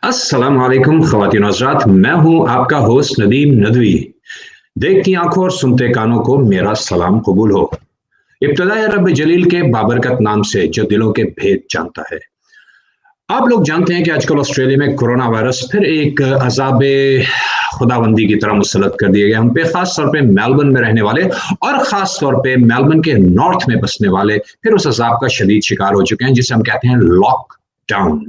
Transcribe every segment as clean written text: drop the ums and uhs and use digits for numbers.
अस्सलाम वालेकुम ख़वातीन और हज़रात, मैं हूं आपका होस्ट नदीम नदवी। देखती आंखों और सुनते कानों को मेरा सलाम कबूल हो। इब्तिदाए रब जलील के बाबरकत नाम से जो दिलों के भेद जानता है। आप लोग जानते हैं कि आजकल ऑस्ट्रेलिया में कोरोना वायरस फिर एक अजाबे खुदाबंदी की तरह मुसलत कर दिए गए हम पे, खास तौर पे मेलबर्न में रहने वाले और खास तौर पे मेलबर्न के नॉर्थ में बसने वाले फिर उस अजाब का शदीद शिकार हो चुके हैं जिसे हम कहते हैं लॉकडाउन।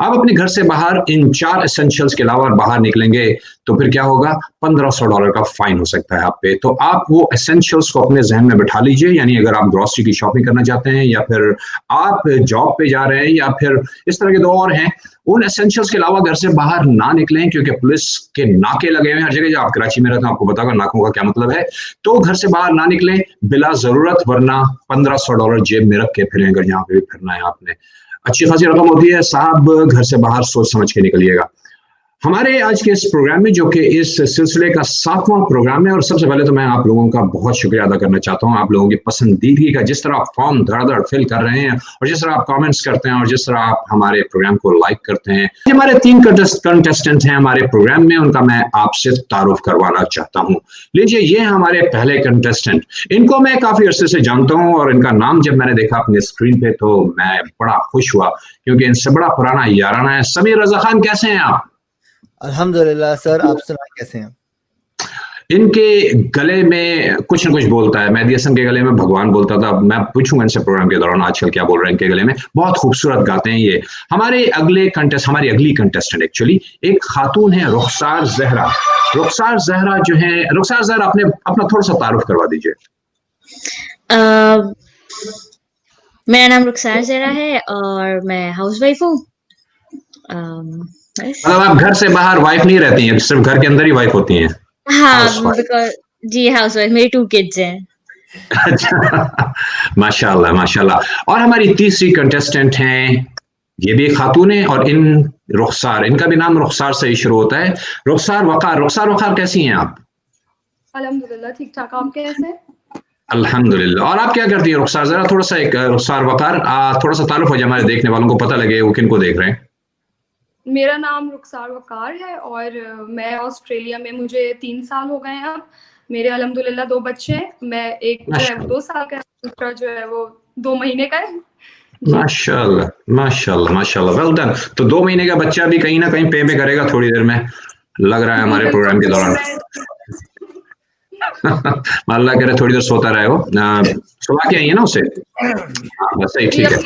आप अपने घर से बाहर इन 4 एसेंशियल्स के अलावा बाहर निकलेंगे तो फिर क्या होगा? $1500 का फाइन हो सकता है आप पे। तो आप वो एसेंशियल्स को अपने जहन में बैठा लीजिए, यानी अगर आप ग्रोसरी की शॉपिंग करना चाहते हैं या फिर आप जॉब पे जा रहे हैं या फिर इस तरह के दो और हैं, उन एसेंशियल्स के अलावा घर से बाहर ना निकलें क्योंकि पुलिस के नाके लगे हुए हैं हर जगह। जब आप कराची में रहते हैं आपको पता होगा नाकों का क्या मतलब है। तो घर से बाहर ना निकलें बिला जरूरत, वरना $1500 जेब में रख के फिरें अगर यहाँ पे भी फिरना है आपने। अच्छी खासी रकम होती है साहब, घर से बाहर सोच समझ के निकलिएगा। हमारे आज के इस प्रोग्राम में, जो कि इस सिलसिले का 7वां प्रोग्राम है, और सबसे पहले तो मैं आप लोगों का बहुत शुक्रिया अदा करना चाहता हूं आप लोगों की पसंदीदगी का। जिस तरह आप फॉर्म धड़ फिल कर रहे हैं और जिस तरह आप कमेंट्स करते हैं और जिस तरह आप हमारे प्रोग्राम को लाइक करते हैं। हमारे 3 कंटेस्टेंट हैं हमारे प्रोग्राम में, उनका मैं आपसे तारुफ करवाना चाहता हूँ। लीजिए, ये हैं हमारे पहले कंटेस्टेंट। इनको मैं काफी अरसे से जानता हूँ और इनका नाम जब मैंने देखा अपने स्क्रीन पे तो मैं बड़ा खुश हुआ क्योंकि इनसे बड़ा पुराना याराना है। समीर रजा खान, कैसे हैं आप? अल्हम्दुलिल्लाह सर, आप सुनाएं कैसे हैं? इनके गले में कुछ न कुछ बोलता है। मेहदी हसन के गले में भगवान बोलता था। मैं पूछूंगा इनसे प्रोग्राम के दौरान आजकल क्या बोल रहे हैं इनके गले में। बहुत खूबसूरत गाते हैं ये। हमारी अगली कंटेस्टेंट एक्चुअली एक खातून है, रुखसार जहरा। रुखसार जहरा जो है, रुखसार जहरा अपना थोड़ा सा तारुफ करवा दीजिए। मेरा नाम रुखसार जहरा है और मैं हाउसवाइफ हूँ। मतलब आप घर से बाहर वाइफ नहीं रहती हैं, सिर्फ घर के अंदर ही वाइफ होती हैं? हाँ, जी हाउसवाइफ। मेरी 2 किड्स हैं। अच्छा, माशाल्लाह माशाल्लाह। और हमारी तीसरी कंटेस्टेंट हैं, ये भी खातून है और रुखसार, इनका भी नाम रुखसार से ही शुरू होता है। रुखसार वकार। रुखसार वकार, कैसी हैं आप? अल्हम्दुलिल्लाह ठीक ठाक, आप कैसे? अल्हम्दुलिल्लाह। और आप क्या करती हैं रुखसार? जरा थोड़ा सा एक रुखसार वकार थोड़ा सा तारुफ हो जाए, हमारे देखने वालों को पता लगे वो किन को देख रहे हैं। मेरा नाम रुखसार वकार है और मैं ऑस्ट्रेलिया में, मुझे 3 साल हो गए हैं अब। मेरे अल्हम्दुलिल्लाह 2 बच्चे हैं। मैं एक जो है 2 साल का है, दूसरा जो है वो 2 महीने का है। माशाल्लाह माशाल्लाह माशाल्लाह, वेल डन। तो 2 महीने का बच्चा भी कहीं ना कहीं पे में करेगा थोड़ी देर में, लग रहा है हमारे प्रोग्राम के दौरान। अल्लाह करे थोड़ी देर सोता रहे हो। सुला के आई है ना उसे? बस सही, ठीक है।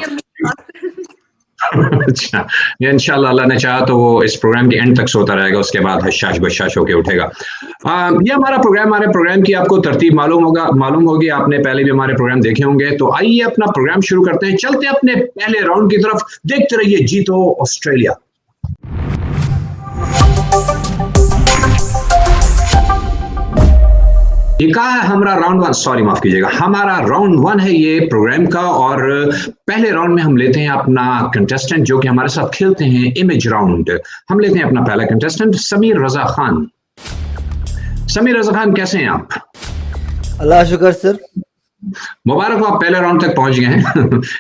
अच्छा, इंशाल्लाह अल्लाह ने चाहा तो वो इस प्रोग्राम के एंड तक सोता रहेगा, उसके बाद हशाश बशाश होके उठेगा। ये हमारे प्रोग्राम की आपको तरतीब मालूम होगी, आपने पहले भी हमारे प्रोग्राम देखे होंगे। तो आइए अपना प्रोग्राम शुरू करते हैं, चलते हैं अपने पहले राउंड की तरफ। देखते रहिए जीतो ऑस्ट्रेलिया। हमारा राउंड 1 है ये प्रोग्राम का, और पहले राउंड में हम लेते हैं अपना कंटेस्टेंट जो कि हमारे साथ खेलते हैं इमेज राउंड। हम लेते हैं अपना पहला कंटेस्टेंट समीर रजा खान। समीर रजा खान, कैसे हैं आप? अल्लाह शुक्र सर। मुबारक हो, आप पहले राउंड तक पहुंच गए हैं।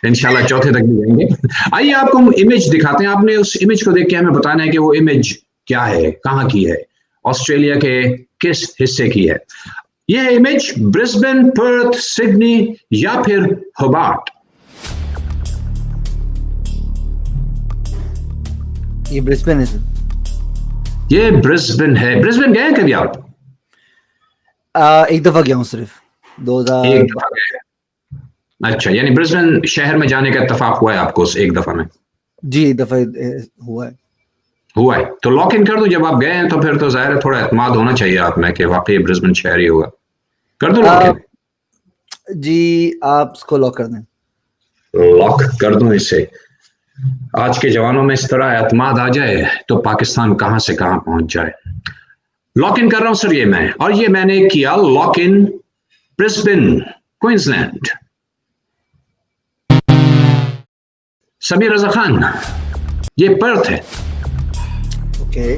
इंशाल्लाह चौथे तक भी जाएंगे। आइए आपको हम इमेज दिखाते हैं। आपने उस इमेज को देख के हमें बताना है कि वो इमेज क्या है, कहाँ की है, ऑस्ट्रेलिया के किस हिस्से की है। यह इमेज ब्रिस्बेन, पर्थ, सिडनी या फिर होबार्ट? ये ब्रिस्बेन है सर। ये ब्रिस्बेन है। ब्रिस्बेन गए कभी आप? एक दफा गया हूँ, सिर्फ 2000। एक दफा गए। अच्छा, यानी ब्रिस्बेन शहर में जाने का इत्तेफाक हुआ है आपको उस एक दफा में? जी, एक दफा हुआ है। तो लॉक इन कर दो। जब आप गए हैं तो फिर तो जाहिर है थोड़ा एतमाद होना चाहिए आप में कि वाकई ब्रिस्बेन शहर ही होगा। कर दो लॉक इन? जी, आप इसको लॉक कर दें। लॉक कर दूं इसे? आज के जवानों में इस तरह एतमाद आ जाए तो पाकिस्तान कहां से कहां पहुंच जाए। लॉक इन कर रहा हूं सर ये मैं, और ये मैंने किया lock in Brisbane, Queensland. Sameer Raza Khan, ये पर्थ है। ओके।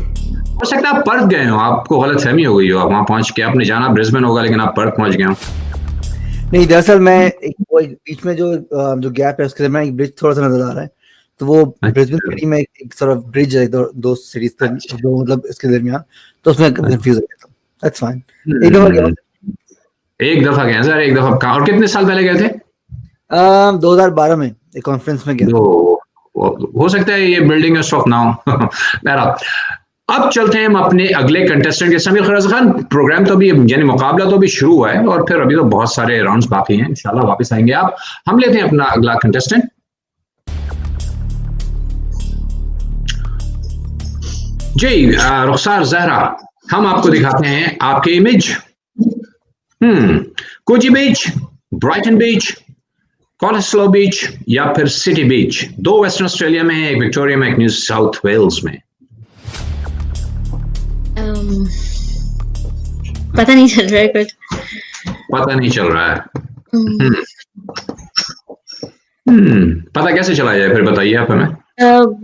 हो सकता है आप पर्थ गए हो, आपको गलतफहमी हो गई हो, आप वहां पहुंच के आपने जाना ब्रिस्बेन होगा लेकिन आप पर्थ पहुंच गए हो। नहीं, दरअसल मैं बीच में जो गैप है उसके दरमियान एक ब्रिज थोड़ा सा नजर आ रहा है, तो वो ब्रिस्बेन सिटी में एक सॉर्ट ऑफ ब्रिज है दो सिटीज के जो मतलब इसके दरमियान, तो उसमें कंफ्यूज हो गया था। That's fine. एक दफा गए सर, एक दफा कहाँ और कितने साल पहले गए थे? 2012 में एक कॉन्फ्रेंस में गया। हो सकता है ये बिल्डिंग है ऑफ नाउ। बहरहाल अब चलते हैं हम अपने अगले कंटेस्टेंट के। समीर खरज खान, प्रोग्राम तो अभी यानी मुकाबला तो अभी शुरू हुआ है और फिर अभी तो बहुत सारे राउंड्स बाकी हैं, इंशाल्लाह वापस आएंगे आप। हम लेते हैं अपना अगला कंटेस्टेंट। जी रुखसार जहरा, हम आपको दिखाते हैं आपके इमेज। कोची बीच, ब्राइटन बीच, कॉलेस्लो बीच या फिर सिटी बीच। दो वेस्टर्न ऑस्ट्रेलिया में है, एक विक्टोरिया में, एक न्यू साउथ वेल्स में। पता नहीं चल रहा है कुछ। पता नहीं चल रहा है। पता कैसे चला जाए फिर बताइए आप हमें।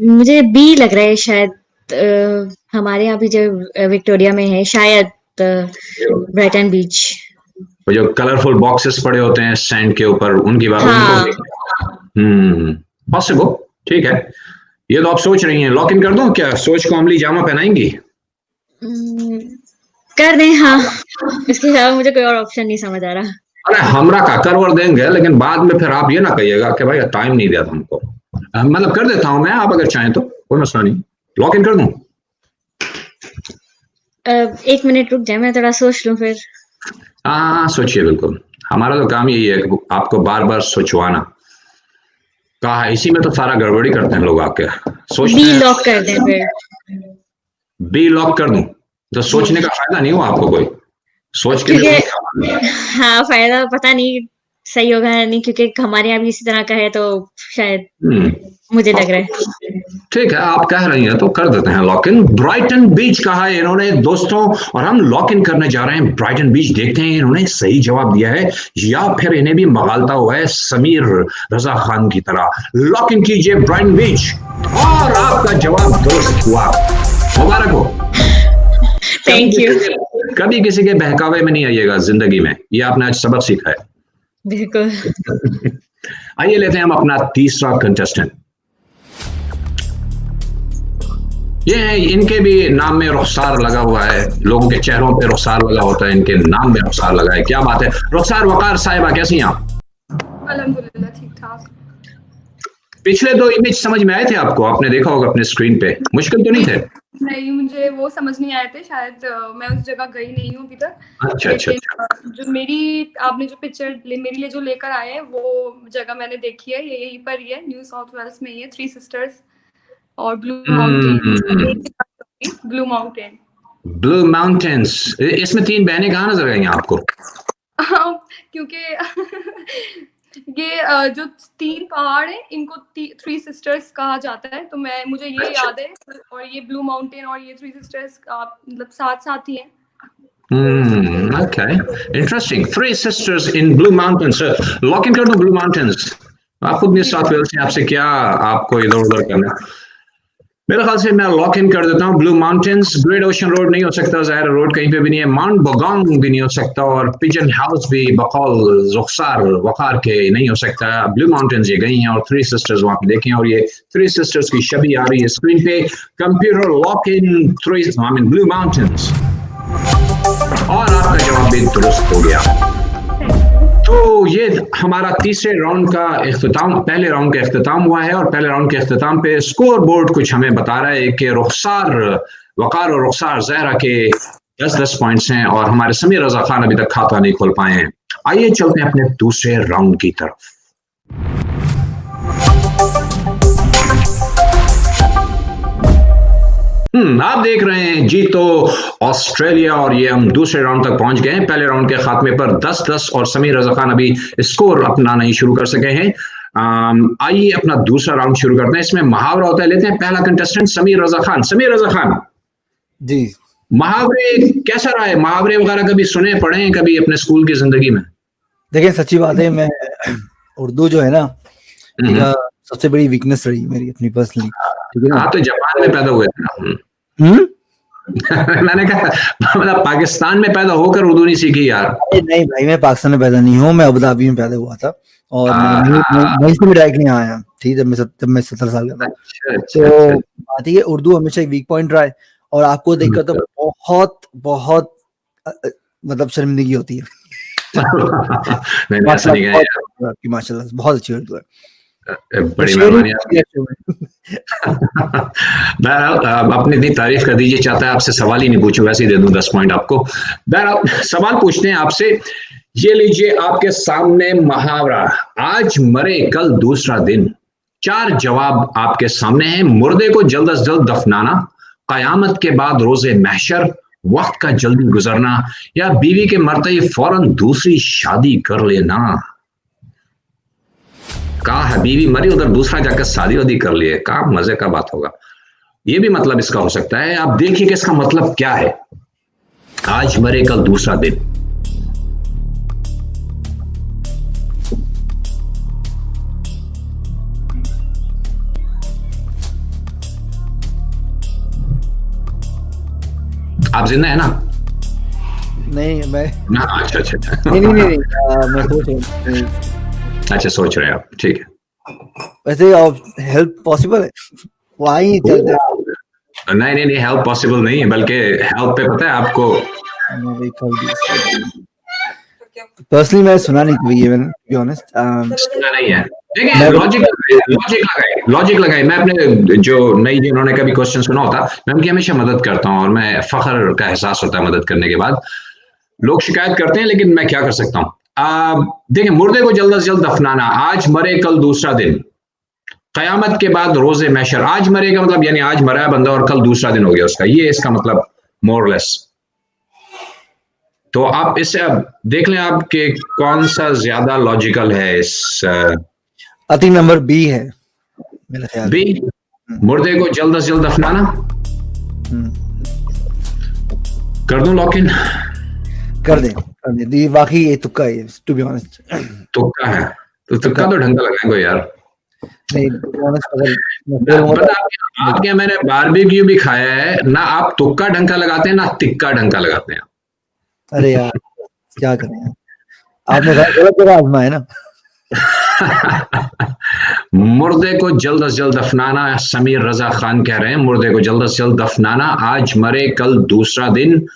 मुझे बी लग रहा है शायद। हमारे यहाँ भी जो विक्टोरिया में है शायद ब्राइटन बीच। वो जो कलरफुल बॉक्सेस पड़े होते हैं सैंड के ऊपर, उनकी बात। पॉसिबल, ठीक है। ये तो आप सोच रही हैं, लॉक इन कर दूं क्या? सोच को अमली जामा पहनाएंगी? कर दें, हाँ। इसके अलावा मुझे कोई और ऑप्शन नहीं समझ आ रहा। अरे हमरा का करवर देंगे, लेकिन बाद में फिर आप ये ना कहिएगा कि भाई टाइम नहीं दिया था हमको। मतलब कर देता हूं मैं, आप अगर चाहें तो, कोई मसला नहीं। लॉक इन कर दूं? 1 मिनट रुक जाए, मैं थोड़ा सोच लूं फिर। हाँ सोचिए, बिल्कुल। हमारा तो काम यही है कि आपको बार बार सोचवाना। कहा इसी में तो सारा गड़बड़ी करते हैं लोग आके। सोचते बी लॉक कर दें फिर। बी लॉक कर दूं तो सोचने का फायदा नहीं हुआ आपको कोई? सोच के हाँ, फायदा पता नहीं सही होगा या नहीं, क्योंकि हमारे यहाँ भी इसी तरह का है, तो शायद मुझे लग रहा है। ठीक है, आप कह रही हैं तो कर देते हैं लॉक इन। ब्राइटन बीच कहा है इन्होंने दोस्तों, और हम लॉक इन करने जा रहे हैं ब्राइटन बीच। देखते हैं इन्होंने सही जवाब दिया है या फिर इन्हें भी मगालता हुआ है समीर रजा खान की तरह। लॉक इन कीजिए ब्राइटन बीच, और आपका जवाब दुरुस्त हुआ। मुबारक हो। Thank you. कभी किसी के बहकावे में नहीं आइएगा जिंदगी में, ये आपने आज सबक सीखा है। बिल्कुल। आइए लेते हैं हम अपना तीसरा कंटेस्टेंट। ये है, इनके भी नाम में रुखसार लगा हुआ है। लोगों के चेहरों पे रुखसार लगा होता है, इनके नाम में रुखसार लगा है। क्या बात है। रुखसार वकार साहिबा, कैसी हैं आप? अल्हम्दुलिल्लाह ठीक ठाक। पिछले दो इमेज समझ में आए थे आपको? आपने देखा होगा अपने स्क्रीन पे, मुश्किल तो नहीं थे? नहीं, मुझे वो समझ नहीं आए थे, शायद मैं उस जगह गई नहीं हूँ अभी तक। अच्छा। जो आपने जो पिक्चर मेरे लिए जो लेकर आए हैं, वो जगह मैंने देखी है, ये यहीं पर ही है, न्यू साउथ वेल्स में ही है। 3 सिस्टर्स और ब्लू माउंटेन। Blue mountains. इसमें 3 बहनें कहाँ नजर आई आपको? क्योंकि ये जो 3 पहाड़ हैं, इनको 3 सिस्टर्स कहा जाता है, तो मुझे ये याद है। और ये ब्लू माउंटेन और ये 3 सिस्टर्स मतलब साथ ही हैं। Okay, interesting. 3 sisters in Blue Mountains. Lock in कर दो ब्लू माउंटेन्स। आप खुद न्यू साउथ वेल्स से, आपसे क्या आपको इधर उधर करना। मेरे ख्याल से मैं लॉक इन कर देता हूँ blue mountains. Great ocean road नहीं हो सकता, ज़ाहिर रोड कहीं पे भी नहीं है। माउंट बोगोंग भी नहीं हो सकता, और पिजन हाउस भी बकौल रुखसार वकार के नहीं हो सकता। ब्लू माउंटेन्स ये गई हैं, और 3 सिस्टर्स वहां पे देखें, और ये 3 सिस्टर्स की छवि आ रही है स्क्रीन पे। Computer lock in blue mountains, और आपका जवाब भी दुरुस्त हो गया। तो ये हमारा तीसरे राउंड का इख्तिताम, पहले राउंड का इख्तिताम हुआ है, और पहले राउंड के इख्तिताम पे स्कोर बोर्ड कुछ हमें बता रहा है कि रुखसार वकार और रुखसार जहरा के 10-10 पॉइंट्स हैं, और हमारे समीर रजा खान अभी तक खाता नहीं खोल पाए हैं। आइए चलते हैं अपने दूसरे राउंड की तरफ। आप देख रहे हैं जी तो ऑस्ट्रेलिया, और ये हम दूसरे राउंड तक पहुंच गए हैं। पहले राउंड के खात्मे पर 10-10, और समीर रजा खान अभी स्कोर अपना नहीं शुरू कर सके हैं। आइए अपना दूसरा राउंड शुरू करते हैं। इसमें मुहावरा होता है। लेते हैं पहला कंटेस्टेंट समीर रजा खान। समीर रजा खान जी, मुहावरे कैसा रहा है? मुहावरे वगैरह कभी सुने पढ़े कभी अपने स्कूल की जिंदगी में? देखिए सच्ची बात है, मैं उर्दू जो है ना, सबसे बड़ी वीकनेस रही मेरी अपनी पर्सनली। ठीक है ना? हाँ, तो जापान में पैदा हुए थे। मैंने कहा मतलब पाकिस्तान में पैदा होकर उर्दू नहीं सीखी यार? नहीं भाई, मैं पाकिस्तान में पैदा नहीं हूँ, मैं अबू धाबी में पैदा हुआ था, और मैं डायरेक्ट नहीं आया। थी जब मैं 17 साल का था। तो बात है उर्दू हमेशा वीक पॉइंट रहा है और आपको देखकर तो बहुत बहुत मतलब शर्मिंदगी होती है। माशाल्लाह बहुत अच्छी उर्दू है। बड़ी मेहरबानी आप अपनी इतनी तारीफ कर दीजिए, चाहता है आपसे सवाल ही नहीं पूछूं, वैसे ही दे दूं 10 पॉइंट आपको। सवाल पूछते हैं आपसे, ये लीजिए आपके सामने मुहावरा, आज मरे कल दूसरा दिन। 4 जवाब आपके सामने हैं। मुर्दे को जल्द अज जल्द दफनाना, कयामत के बाद रोजे महशर, वक्त का जल्दी गुजरना, या बीवी के मरते ही फौरन दूसरी शादी कर लेना। कहा है बीवी मरी उधर दूसरा जाकर शादी वादी कर लिए, कहा मजे का बात होगा। ये भी मतलब इसका हो सकता है। आप देखिए कि इसका मतलब क्या है। आज मरे कल दूसरा दिन। आप जिंदा है ना? नहीं मैं ना, अच्छा अच्छा नहीं मैं सोच रहा हूं। अच्छा सोच रहे हैं आप, ठीक है। वैसे हेल्प पॉसिबल है वहीं चलते? नहीं हेल्प पॉसिबल नहीं है, बल्कि हेल्प पे पता है आपको, पर्सनली मैं सुना नहीं कभी ये, मैंने बी ऑनेस्ट सुना नहीं है। देखिए लॉजिक लगाए। मैं अपने जो नई जिन्होंने कभी क्वेश्चन सुना होता, मैं उनकी हमेशा मदद करता हूँ और मैं फख्र का एहसास होता है मदद करने के बाद। लोग शिकायत करते हैं लेकिन मैं क्या कर सकता हूँ। देखिए, मुर्दे को जल्द से जल्द दफनाना, आज मरे कल दूसरा दिन, कयामत के बाद रोजे महशर। आज मरे का मतलब यानी आज मरा है बंदा और कल दूसरा दिन हो गया उसका, ये इसका मतलब मोरलेस। तो आप इससे देख लें आप कि कौन सा ज्यादा लॉजिकल है। इस आई थिंक नंबर बी है मेरा ख्याल। बी, मुर्दे को जल्द से जल्द दफनाना। कर दूं लॉक इन? कर दे। वाकई ये तुक्का है, टू बी ऑनेस्ट। तुक्का है तो तुक्का तो ढंग का लगाएंगे यार। नहीं आपके मैंने बारबेक्यू भी खाया है ना, आप तुक्का ढंग का लगाते हैं ना तिक्का ढंग का लगाते हैं। अरे यार क्या करें, आपने गलत जगह आजमाया ना। मुर्दे को जल्द से जल्द दफनाना, समीर रजा खान कह रहे हैं मुर्दे को जल्द से जल्द दफनाना, आज मरे कल दूसरा दिन,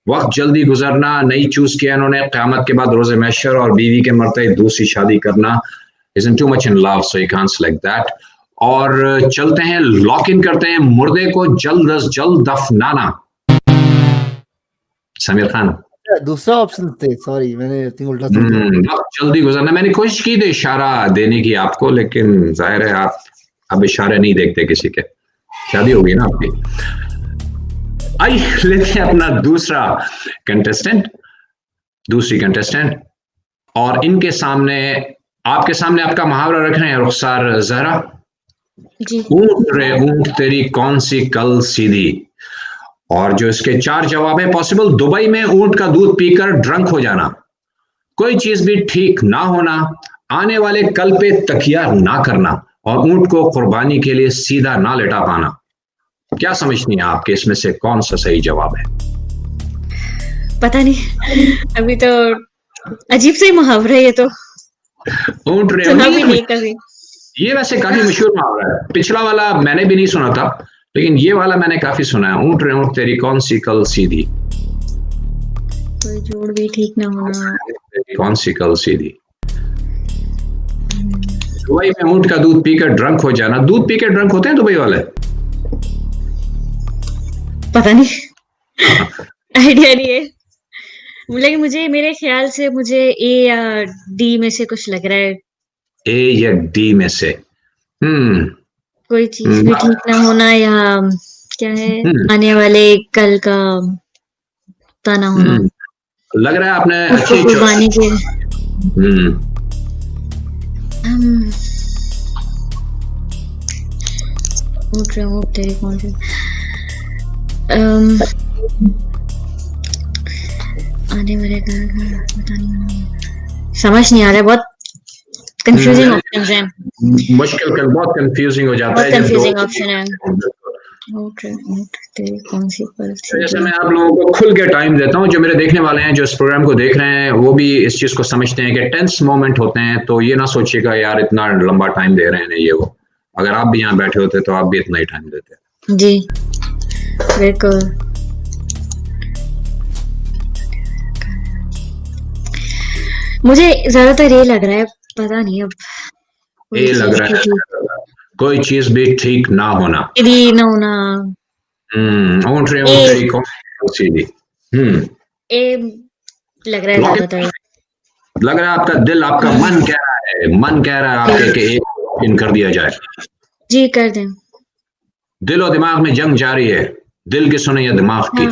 वक्त जल्दी गुजरना नहीं चूज किया इन्होंने, क़यामत के बाद रोजे महशर, और बीवी के मरते दूसरी शादी करना। Isn't too much in love, so you can't select that. और चलते हैं, लॉक इन करते हैं, मुर्दे को जल्द अज जल्द दफनाना। समीर खान दूसरा ऑप्शन थे, सॉरी मैंने उल्टा वक्त जल्दी गुजरना। मैंने कोशिश की थी इशारा देने की आपको, लेकिन जाहिर है आप अब इशारे नहीं देखते किसी के, शादी होगी ना आपकी। आइए लेते हैं अपना दूसरी कंटेस्टेंट, और इनके सामने आपके सामने आपका मुहावरा रख रहे हैं रुखसार जहरा। ऊंट रे ऊंट तेरी कौन सी कल सीधी, और जो इसके 4 जवाब है पॉसिबल। दुबई में ऊंट का दूध पीकर ड्रंक हो जाना, कोई चीज भी ठीक ना होना, आने वाले कल पे तकिया ना करना, और ऊंट को कुर्बानी के लिए सीधा ना लेटा पाना। क्या समझती हैं आपके इसमें से कौन सा सही जवाब है? पता नहीं, अभी तो अजीब से मुहावरा है ये तो। ऊंट रे सुना भी नहीं कभी। ये वैसे काफी मशहूर मुहावरा है। पिछला वाला मैंने भी नहीं सुना था, लेकिन ये वाला मैंने काफी सुना है। ऊंट रे ऊंट तेरी कौन सी कल सीधी, कोई जोड़ भी ठीक ना होना, कौन सी कल सीधी। दुबई में ऊंट का दूध पीकर ड्रंक हो जाना। दूध पी के ड्रंक होते हैं दुबई वाले? पता नहीं, आइडिया नहीं है, लेकिन मुझे मेरे ख्याल से मुझे ए या डी में से कुछ लग रहा है। ए या डी में से? कोई चीज भी ठीक ना होना, या क्या है, आने वाले कल का पता ना होना। लग रहा है आपने अच्छी कुर्बानी के। तेरी कौन सी आने वाले पता नहीं, समझ नहीं आ रहा है, बहुत कंफ्यूजिंग ऑप्शंस हैं। मुश्किल बहुत कंफ्यूजिंग हो जाता है। कंफ्यूजिंग ऑप्शन है। कौन सी जैसे मैं आप लोगों को खुल के टाइम देता हूँ, जो मेरे देखने वाले हैं, जो इस प्रोग्राम को देख रहे हैं, वो भी इस चीज को समझते हैं कि टेंस मोमेंट होते हैं, तो ये ना सोचिएगा यार इतना लंबा टाइम दे रहे हैं नहीं ये वो। अगर आप भी यहाँ बैठे होते तो आप भी इतना ही टाइम देते। जी बिल्कुल। मुझे ज्यादातर ये लग रहा है, पता नहीं अब ये लग रहा है कोई चीज भी ठीक ना होना, ना होना। सीधी ए लग रहा है ज्यादातर। लग रहा है आपका दिल, आपका मन कह रहा है, मन कह रहा है आपके कि एक इन कर दिया जाए। जी कर दें। दिल और दिमाग में जंग जारी है, दिल की सुने या दिमाग की।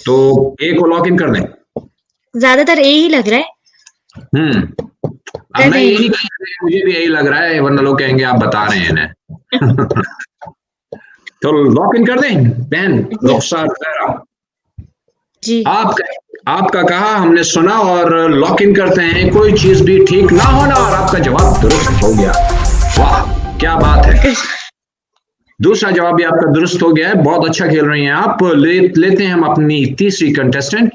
तो ए को लॉक इन कर दें। ज्यादातर ए ही लग रहा है। अब मैं यही नहीं, मुझे भी यही लग रहा है, वरना लोग कहेंगे आप बता रहे हैं इन्हें। तो लॉक इन कर दें बहन रुखसार ज़हरा। जी आपका कहा हमने सुना और लॉक इन करते हैं, कोई चीज भी ठीक ना होना, और आपका जवाब दुरुस्त हो गया। वाह क्या बात है, दूसरा जवाब भी आपका दुरुस्त हो गया है, बहुत अच्छा खेल रही हैं आप। लेते हैं हम अपनी तीसरी कंटेस्टेंट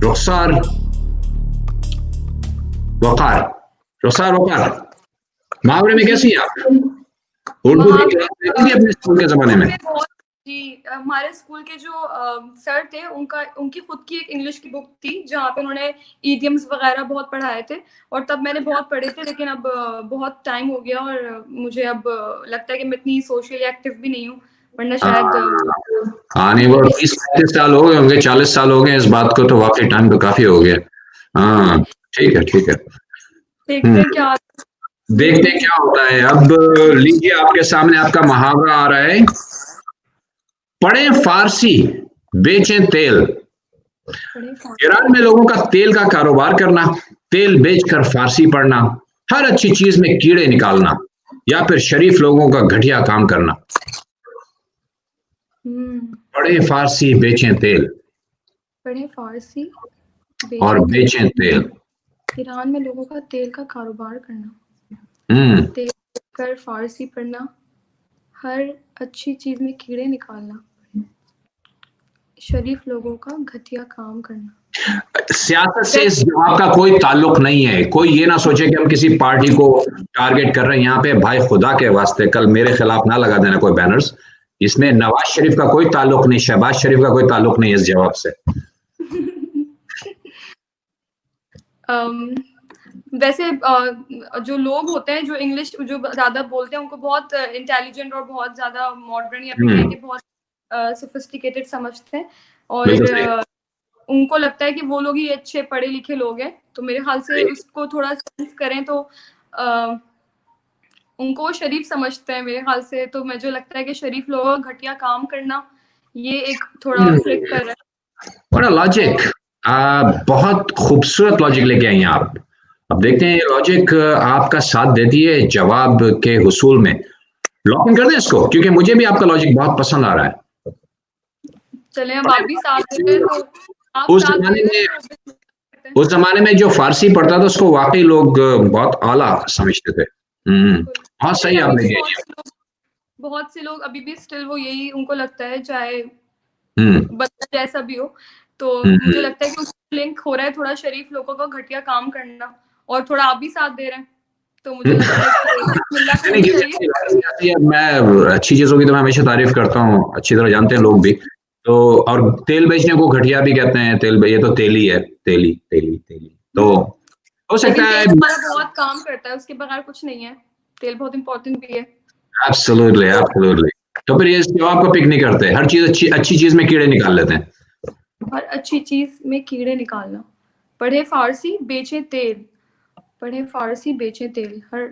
रुखसार वकार। रुखसार वकार, मुहावरे में कैसी हैं आप? उर्दू की क्लास लेती थी अपने स्कूल के जमाने में? जी हमारे स्कूल के जो सर थे उनकी खुद की एक इंग्लिश की बुक थी जहाँ पे उन्होंने इडियम्स वगैरह बहुत पढ़ाए थे, और तब मैंने बहुत पढ़े थे, लेकिन अब बहुत टाइम हो गया और मुझे अब लगता है कि मैं इतनी सोशली एक्टिव भी नहीं हूँ, वरना शायद नहीं वो 30-35 साल हो गए होंगे, 40 साल हो गए इस बात को, तो वाकई टाइम तो काफी हो गया। हाँ ठीक है ठीक है, देखते हैं क्या होता है। अब लीजिए आपके सामने आपका मुहावरा आ रहा है, पढ़े फारसी बेचें तेल। ईरान में लोगों का तेल का कारोबार करना, तेल बेचकर फारसी पढ़ना, हर अच्छी चीज में कीड़े निकालना, या फिर शरीफ लोगों का घटिया काम करना। पढ़े फारसी बेचें तेल, पढ़े फारसी और बेचें तेल। ईरान में लोगों का तेल का कारोबार करना, तेल कर फारसी पढ़ना, हर अच्छी चीज में कीड़े निकालना, शरीफ लोगों का घटिया काम करना। सियासत से इस जवाब का कोई ताल्लुक नहीं है, कोई ये ना सोचे कि हम किसी पार्टी को टारगेट कर रहे हैं यहाँ पे। भाई खुदा के वास्ते कल मेरे खिलाफ ना लगा देना कोई बैनर्स, इसमें नवाज शरीफ का कोई ताल्लुक नहीं, शहबाज शरीफ का कोई ताल्लुक नहीं इस जवाब से। वैसे जो लोग होते हैं जो इंग्लिश जो ज्यादा बोलते हैं उनको बहुत इंटेलिजेंट और बहुत ज्यादा मॉडर्न या फिर बहुत सोफिस्टिकेटेड समझते हैं, और उनको लगता है कि वो लोग ही अच्छे पढ़े लिखे लोग हैं, तो मेरे ख्याल से उसको थोड़ा सेंस करें तो उनको वो शरीफ समझते हैं मेरे ख्याल से। तो मुझे लगता है कि शरीफ लोगों का घटिया काम करना ये एक थोड़ा फ्लिक कर रहा है। बड़ा लॉजिक, बहुत खूबसूरत लॉजिक लेके आई हैं आप। अब देखते हैं ये लॉजिक आपका साथ देती है जवाब के हुसूल में। लॉक इन कर दें इसको, क्योंकि मुझे भी आपका लॉजिक बहुत पसंद आ रहा है। चलें अब आप भी साथ देते तो आप उस जमाने में जो फारसी पढ़ता था उसको वाकई लोग बहुत आला समझते थे। हाँ सही आपने किया। बहुत से लोग अभी भी स्टिल वो यही उनको लगता है, चाहे बच्चा जैसा भी हो, तो मुझे लगता है कि उसको लिंक हो रहा है थोड़ा शरीफ लोगों का घटिया काम करना, और थोड़ा आप भी साथ दे रहे हैं, तो मुझे लगता है मैं अच्छी चीजों की तो मैं हमेशा तारीफ करता हूँ, अच्छी तरह जानते हैं लोग भी। तो और तेल बेचने को घटिया भी कहते हैं, तेल ये तो तेली है, तेली तेली तेली, तो हो सकता है बहुत काम करता है, उसके बगैर कुछ नहीं है, तेल बहुत इंपॉर्टेंट भी है। Absolutely absolutely. तो फिर ये जवाब को पिक नहीं करते, हर चीज अच्छी चीज में कीड़े निकाल लेते हैं। हर अच्छी चीज में कीड़े निकालना, पढ़े फारसी बेचे तेल, पढ़े फारसी बेचे तेल, हर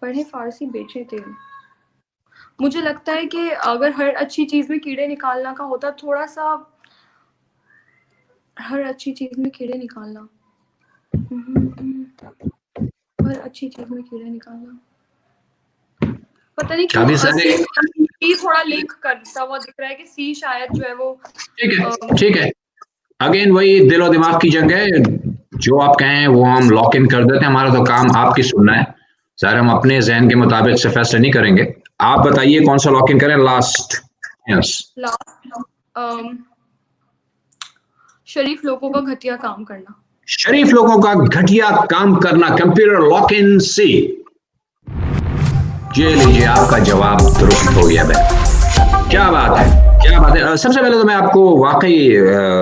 पढ़े फारसी बेचे तेल। मुझे लगता है कि अगर हर अच्छी चीज में कीड़े निकालना का होता, थोड़ा सा हर अच्छी चीज में कीड़े निकालना, हर अच्छी चीज में कीड़े निकालना, पता नहीं क्यों थोड़ा लिंक करता हुआ दिख रहा है कि सी शायद जो है वो ठीक है। अगेन वही दिल और दिमाग की जंग है, जो आप कहें वो हम लॉक इन कर देते हैं। हमारा तो काम आपकी सुनना है, सर हम अपने जहन के मुताबिक से फैसले नहीं करेंगे। आप बताइए कौन सा लॉक इन करें लास्ट? यस, शरीफ लोगों का घटिया काम करना। शरीफ लोगों का घटिया काम करना, कंप्यूटर लॉक इन सी। ये लीजिए आपका जवाब दुरुस्त हो गया भाई, क्या बात है, क्या बात है। सबसे पहले तो मैं आपको वाकई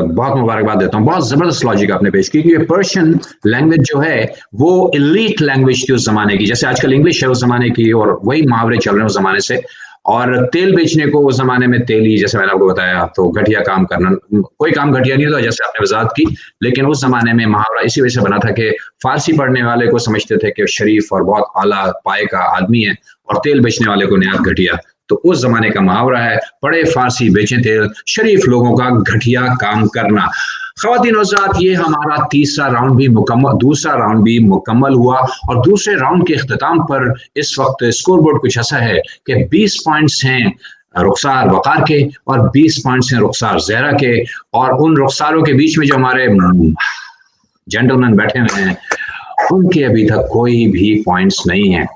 बहुत मुबारकबाद देता हूँ, बहुत जबरदस्त लॉजिक आपने पेश की कि पर्शियन लैंग्वेज जो है वो एलीट लैंग्वेज थी उस जमाने की, जैसे आजकल इंग्लिश है उस जमाने की, और वही मुहावरे चल रहे हैं उस जमाने से। और तेल बेचने को उस जमाने में तेल ही, जैसे मैंने आपको बताया, तो घटिया काम करना, कोई काम घटिया नहीं था जैसे आपने वजाहत की, लेकिन उस जमाने में मुहावरा इसी वजह से बना था कि फारसी पढ़ने वाले को समझते थे कि शरीफ और बहुत आला पाए का आदमी है, और तेल बेचने वाले को नहायत घटिया। तो उस जमाने का मुहावरा है, पढ़े फारसी बेचे तेल, शरीफ लोगों का घटिया काम करना। ख़वातीन और हज़रात, ये हमारा तीसरा राउंड भी मुकम्मल, दूसरा राउंड भी मुकम्मल हुआ, और दूसरे राउंड के इख्तिताम पर इस वक्त स्कोर बोर्ड कुछ ऐसा है कि 20 पॉइंट्स हैं रुखसार वकार के और 20 पॉइंट्स हैं रुखसार ज़हरा के, और उन रुखसारों के बीच में जो हमारे जेंटलमैन बैठे हुए हैं उनके अभी तक कोई भी पॉइंट्स नहीं है।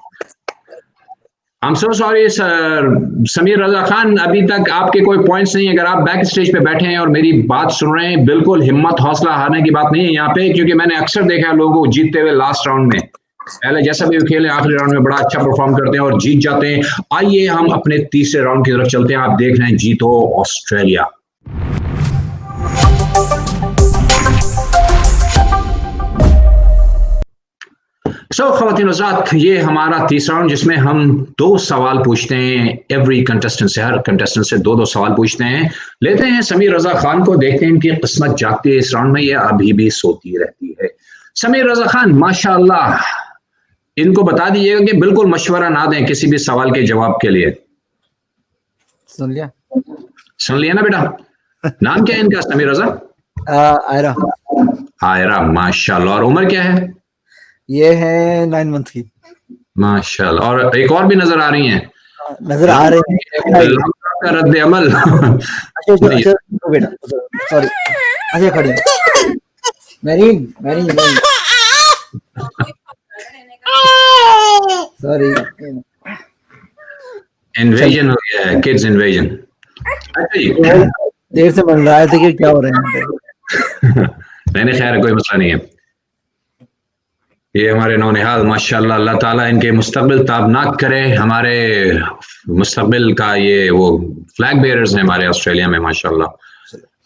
I'm so sorry sir, Sameer Raza Khan, अभी तक आपके कोई पॉइंट्स नहीं है। अगर आप बैक स्टेज पे बैठे हैं और मेरी बात सुन रहे हैं, बिल्कुल हिम्मत हौसला हारने की बात नहीं है यहाँ पे, क्योंकि मैंने अक्सर देखा है लोगों को जीतते हुए लास्ट राउंड में, पहले जैसा भी खेले आखिरी राउंड में बड़ा अच्छा परफॉर्म करते हैं और जीत जाते हैं। आइए हम अपने तीसरे राउंड की तरफ चलते हैं। आप देख रहे हैं जीतो ऑस्ट्रेलिया। ख़वातीन हज़रात, ये हमारा तीसरा राउंड जिसमें हम 2 सवाल पूछते हैं एवरी कंटेस्टेंट से, हर कंटेस्टेंट से 2-2 सवाल पूछते हैं। लेते हैं समीर रजा खान को, देखते हैं इनकी किस्मत जागती है इस राउंड में या अभी भी सोती रहती है। समीर रजा खान, माशाअल्लाह, इनको बता दीजिएगा कि बिल्कुल मशवरा ना दें किसी भी सवाल के जवाब के लिए। सुन लिया? सुन लिया ना बेटा? नाम क्या है इनका समीर रजा? आयरा। आयरा, माशाअल्लाह। और उम्र क्या है? ये है 9 मंथ की। माशाल्लाह। और एक और भी नजर आ रही हैं? नजर आ रहे हैं का रद्द अमल। अच्छा बेटा, सॉरी, अच्छा खड़ी मैरी सॉरी, इन्वेजन हो गया है, किड्स इन्वेजन। अच्छा जी, देर से बन रहा है कि क्या हो रहा है। नहीं खैर, कोई मसला नहीं है। ये हमारे नौनिहाल, माशाल्लाह, अल्लाह ताला इनके मुस्तकबिल ताबनाक करे। हमारे मुस्तकबिल का ये वो फ्लैग बेयरर्स हैं हमारे ऑस्ट्रेलिया में, माशाल्लाह।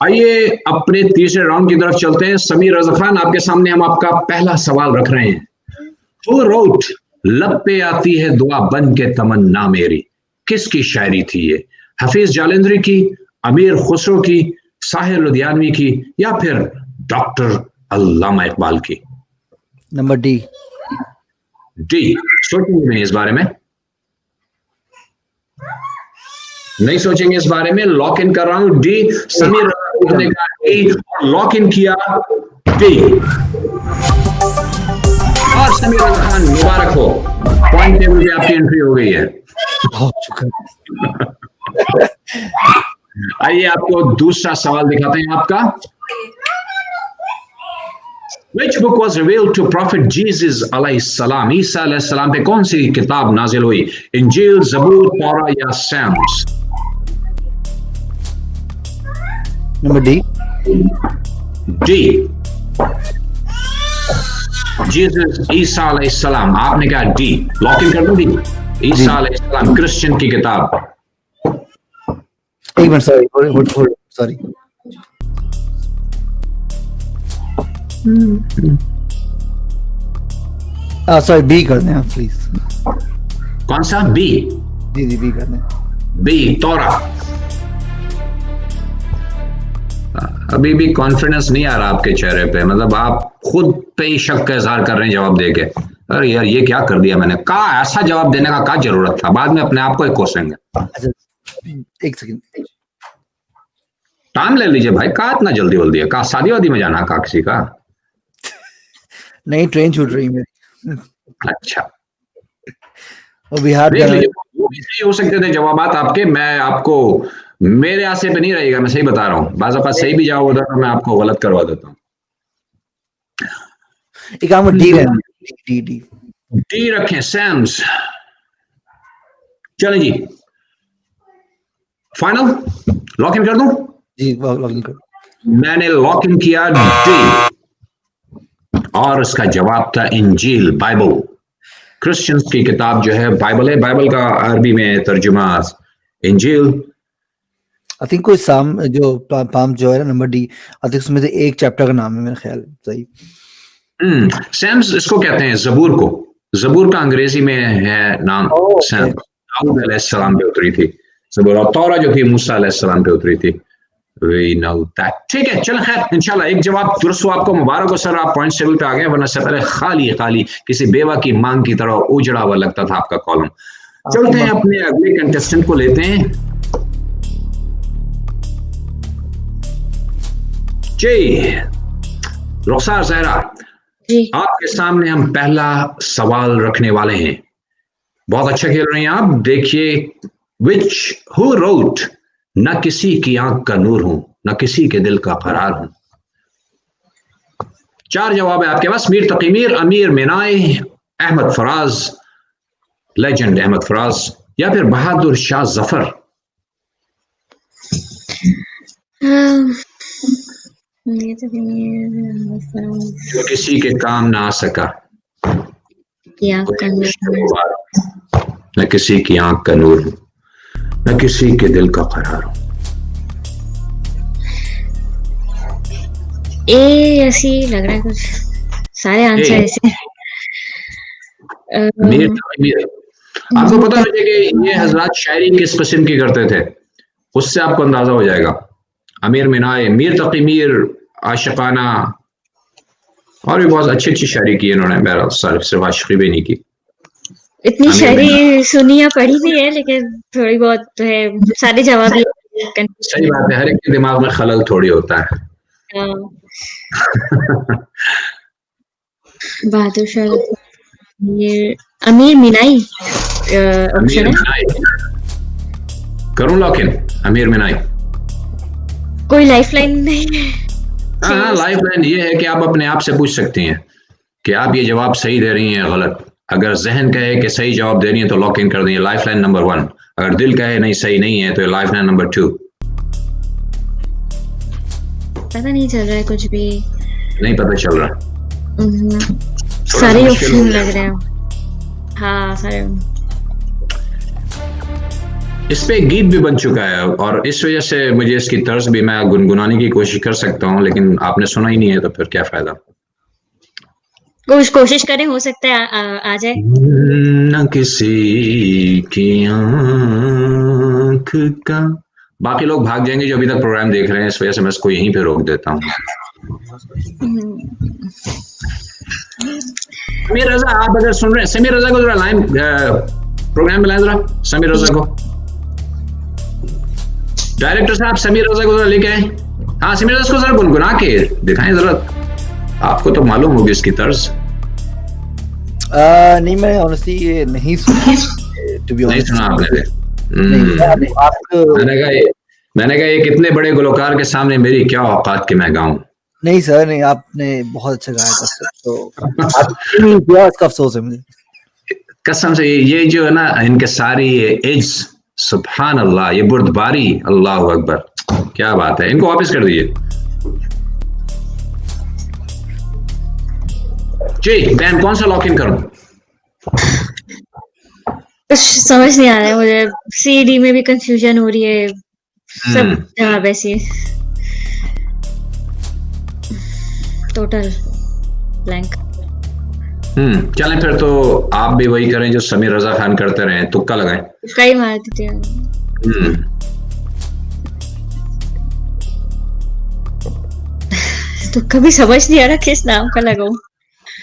आइए अपने तीसरे राउंड की तरफ चलते हैं। समीर रजा खान, आपके सामने हम आपका पहला सवाल रख रहे हैं। Who wrote लब पे आती है दुआ बन के तमन्ना मेरी? किसकी शायरी थी ये? हफीज जालंधरी की, अमीर खुसरो की, साहिर लुधियानवी की, या फिर डॉक्टर अल्लामा इकबाल की? Number D. सोचेंगे नहीं इस बारे में? नहीं सोचेंगे इस बारे में। लॉक इन कर रहा हूं डी। समीर ने कहा डी और लॉक इन किया डी। और समीर खान, मुबारक हो, पॉइंट टेबल पे आपकी एंट्री हो गई है। आइए आपको दूसरा सवाल दिखाते हैं आपका। Which book was revealed to Prophet Jesus alayhi salam? ईसा अलैहि सलाम पे कौन सी किताब नाजिल हुई? इंजील, ज़बूर, तौरा या Psalms? Number D. D, Jesus, ईसा अलैहि सलाम। आपने कहा डी, लॉक इन कर दो डी। ईसा अलैहि सलाम, क्रिश्चियन की किताब। एक मिनट, सॉरी। सॉरी, बी कर दें आप प्लीज। कौन सा? बी? जी बी कर दें। बी, तौरा। अभी भी कॉन्फिडेंस नहीं आ रहा आपके चेहरे पे, मतलब आप खुद पे ही शक का इजहार कर रहे हैं जवाब देके। अरे यार, ये क्या कर दिया मैंने, कहा ऐसा जवाब देने का क्या जरूरत था, बाद में अपने आप को ही कोसेंगे। अच्छा, एक सेकंड, टाइम ले लीजिए भाई, कहा इतना जल्दी बोल दिया? कहा शादी वादी में जाना कहा किसी का? नहीं, ट्रेन छूट रही मेरी। अच्छा, वो बिहार हो सकते थे जवाबात आपके। मैं आपको, मेरे आसे पे नहीं रहेगा, मैं सही बता रहा हूँ। बाज़ औक़ात सही भी जवाब होता तो मैं आपको गलत करवा देता हूँ। एक काम डी डी डी रखें, सैम्स। चले जी, फाइनल लॉक इन कर दूं? जी लॉक इन कर। मैंने लॉक इन किया डी, और उसका जवाब था इंजील, बाइबल। क्रिश्चियंस की किताब जो है बाइबल है। बाइबल का अरबी में तर्जुमा इंजील। आई थिंक कोई साम जो पाम जो है ना नंबर डी, आई थिंक उसमें से एक चैप्टर का नाम है मेरा ख्याल। सही। सैम्स इसको कहते हैं, जबूर को। जबूर का अंग्रेजी में है नाम सैम। दाऊद अलैहिस्सलाम पे उतरी थी जबूर, और तौरा जो थी मूसा अलैहिस्सलाम पे उतरी थी। We know that. ठीक है, चलो खैर, इंशाल्लाह एक जवाब दुरुस्त हुआ, आपको मुबारक हो सर, आप पॉइंट टेबल पे आ गए, वरना से पहले खाली खाली किसी बेवा की मांग की तरह उजड़ा हुआ लगता था आपका कॉलम। चलते हैं अपने अगले कंटेस्टेंट को लेते हैं। जी रुखसार ज़हरा, आपके सामने हम पहला सवाल रखने वाले हैं। बहुत अच्छा खेल रहे हैं आप। देखिए, हु रोट न किसी की आंख का नूर हूं, न किसी के दिल का फरार हूं। 4 जवाब है आपके पास। मीर तकी मीर, अमीर मिनाई, अहमद फराज, लेजेंड अहमद फराज, या फिर बहादुर शाह जफर। जो किसी के काम ना आ सका, न किसी की आंख का नूर हूं, न किसी के दिल का करार हूं। ऐसी लग रहा है कुछ, सारे आंसर ऐसे। आपको पता है कि ये हजरात शायरी किस किस्म की करते थे, उससे आपको अंदाजा हो जाएगा। अमीर मिनाए, मीर तकी मीर, आशिकाना, और भी बहुत अच्छी अच्छी शायरी की इन्होंने। मेरा सिर्फ आशिकी भी नहीं की। इतनी शायरी सुनी या पढ़ी भी है, लेकिन थोड़ी बहुत तो है। सारे जवाब सही बात है, हर एक के दिमाग में खलल थोड़ी होता है। बहादुर शाह, अमीर मिनाई अमीर मिनाई करूं लॉक इन? अमीर मिनाई। कोई लाइफलाइन नहीं है? हाँ, लाइफलाइन ये है कि आप अपने आप से पूछ सकती हैं कि आप ये जवाब सही दे रही हैं गलत। अगर जहन कहे कि सही जवाब दे रही है तो लॉक इन कर देंगे, लाइफलाइन नंबर 1। अगर दिल कहे नहीं सही नहीं है तो लाइफलाइन नंबर 2। पता नहीं चल रहा है, कुछ भी नहीं पता चल रहा। सारे ऑप्शन लग रहे हैं। हाँ सारे। इस पे गीत भी बन चुका है, और इस वजह से मुझे इसकी तर्ज भी मैं गुनगुनाने की कोशिश कर सकता हूँ, लेकिन आपने सुना ही नहीं है तो फिर क्या फायदा। कोशिश करें, हो सकता है आ जाए। न किसी की आँख का। बाकी लोग भाग जाएंगे जो अभी तक प्रोग्राम देख रहे हैं, इस वजह से मैं इसको यहीं पे रोक देता हूँ। समीर रजा, आप अगर सुन रहे हैं, समीर रजा को जरा लाइन प्रोग्राम में लाएं जरा। समीर रजा को, डायरेक्टर साहब समीर रजा को जरा लेके आए। हाँ समीर रजा को जरा गुनगुना के दिखाएं जरा, आपको तो मालूम होगी इसकी तर्ज। नहीं, मैं ऑनेस्टली ये नहीं सुना, टू बी ऑनेस्ट। नहीं सुना आपने? मैंने कहा ये कितने बड़े गुलकार के सामने मेरी क्या औकात कि मैं गाऊं। नहीं सर, नहीं, आपने बहुत अच्छा गाया था, तो आपने इसका अफसोस है मुझे कसम से। ये जो है ना, इनके सारी एज, सुभान अल्लाह, ये बुर्दबारी, अल्लाह अकबर, क्या बात है। इनको वापस कर दीजिए जी। बैन कौन सा लॉक इन करूं? कुछ समझ नहीं आ रहा है मुझे। सी डी में भी कंफ्यूजन हो रही है, सब जवाब ऐसे टोटल ब्लैंक। चलें फिर तो आप भी वही करें जो समीर रजा खान करते रहे, तुक्का लगाएं। कई मार देते हैं। तो कभी समझ नहीं आ रहा किस नाम का लगाऊं।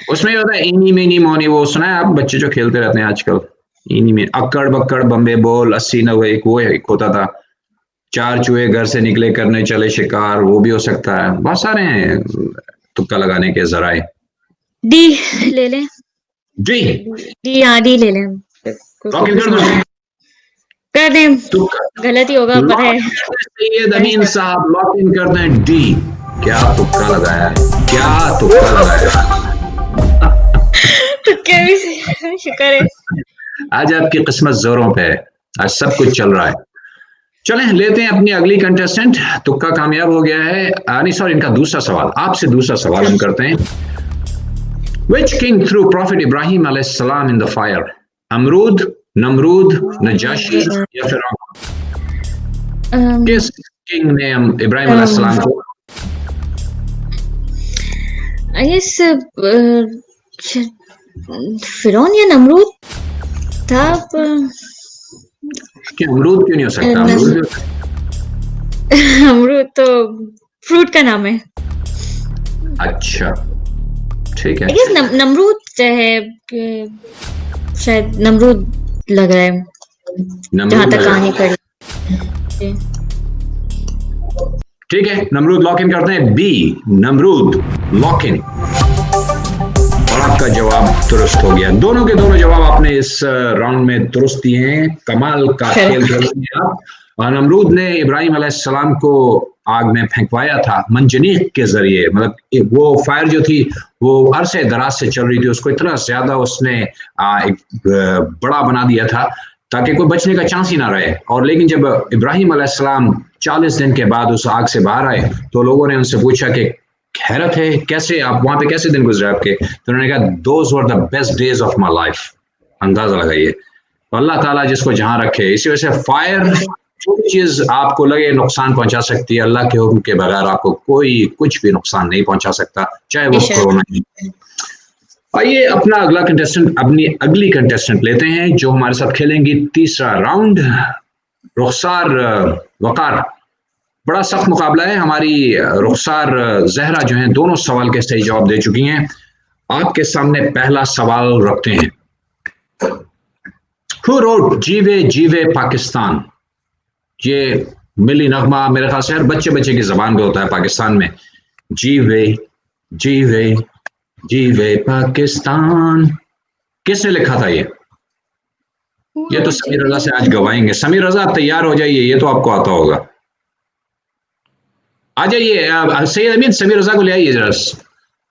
उसमें होता है इनी मिनी मोनी, वो सुना है आप बच्चे जो खेलते रहते हैं आजकल? इनी में अक्कड़ बक्कड़ बम्बे बोल 80 90, एक होता था। 4 चूहे घर से निकले करने चले शिकार, वो भी हो सकता है। बहुत सारे हैं तुक्का लगाने के जराए। डी ले लें? डी डी ले लें। कर दें, गलती होगा पता है। सैयद अमीन साहब लॉक इन कर दें डी। क्या तुक्का लगाया, क्या तुक्का लगाया। तुक्के भी शुक्र है, आज आपकी किस्मत जोरों पे है। आज सब कुछ चल रहा है। चलें लेते हैं अपनी अगली कंटेस्टेंट। तुक्का कामयाब हो गया है। नहीं सॉरी, इनका दूसरा सवाल, आपसे दूसरा सवाल हम करते हैं। Which king threw Prophet Ibrahim alayhi salam in the fire? अमरूद, नमरूद, नजाशी या फिरौन? किस किंग ने इब्राहिम अलैहि सलाम को? आई गेस फिरौन या नमरूद था। क्या अमरूद क्यों नहीं हो सकता? अमरूद तो फ्रूट का नाम है। अच्छा ठीक है। आई गेस नमरूद है, शायद नमरूद लग रहा है जहां तक कहानी पढ़ी। ठीक है, नमरूद लॉक इन करते हैं। बी नमरूद लॉक इन, और आपका जवाब दुरुस्त हो गया। दोनों के दोनों जवाब आपने इस राउंड में दुरुस्त दिए हैं। कमाल का खेल खेल रहे हैं आप। और नमरूद ने इब्राहिम अलैहिस्सलाम को आग में फेंकवाया था मंजनीक के जरिए, मतलब वो फायर जो थी वो अरसे दराज से चल रही थी, उसको इतना ज्यादा उसने एक बड़ा बना दिया था ताकि कोई बचने का चांस ही ना रहे। और लेकिन जब इब्राहिम अलैहिस्सलाम 40 दिन के बाद उस आग से बाहर आए तो लोगों ने उनसे पूछा कि हैरत है, कैसे आप वहां पे कैसे दिन गुजरे आपके? तो उन्होंने कहा those were the best days of my life. अंदाजा लगाइए, अल्लाह ताला जिसको जहां रखे। इसी वजह से फायर, जो चीज आपको लगे नुकसान पहुंचा सकती है, अल्लाह के हुक्म के बगैर आपको कोई कुछ भी नुकसान नहीं पहुंचा सकता, चाहे वो कोरोना ही। आइए अपना अगला कंटेस्टेंट, अपनी अगली कंटेस्टेंट लेते हैं जो हमारे साथ खेलेंगी तीसरा राउंड। रुखसार वकार, बड़ा सख्त मुकाबला है। हमारी रुखसार जहरा जो है दोनों सवाल के सही जवाब दे चुकी हैं। आपके सामने पहला सवाल रखते हैं। Who wrote जीवे जीवे पाकिस्तान? ये मिली नगमा मेरे ख्याल से हर बच्चे बच्चे की जबान पे होता है पाकिस्तान में। जीवे जीवे जीवे पाकिस्तान, किसने लिखा था ये तो समीर रजा से आज गवाएंगे। समीर रजा तैयार हो जाइए, ये तो आपको आता होगा। आ जाइए सैयद अमीन, समीर रजा को ले आइए जरा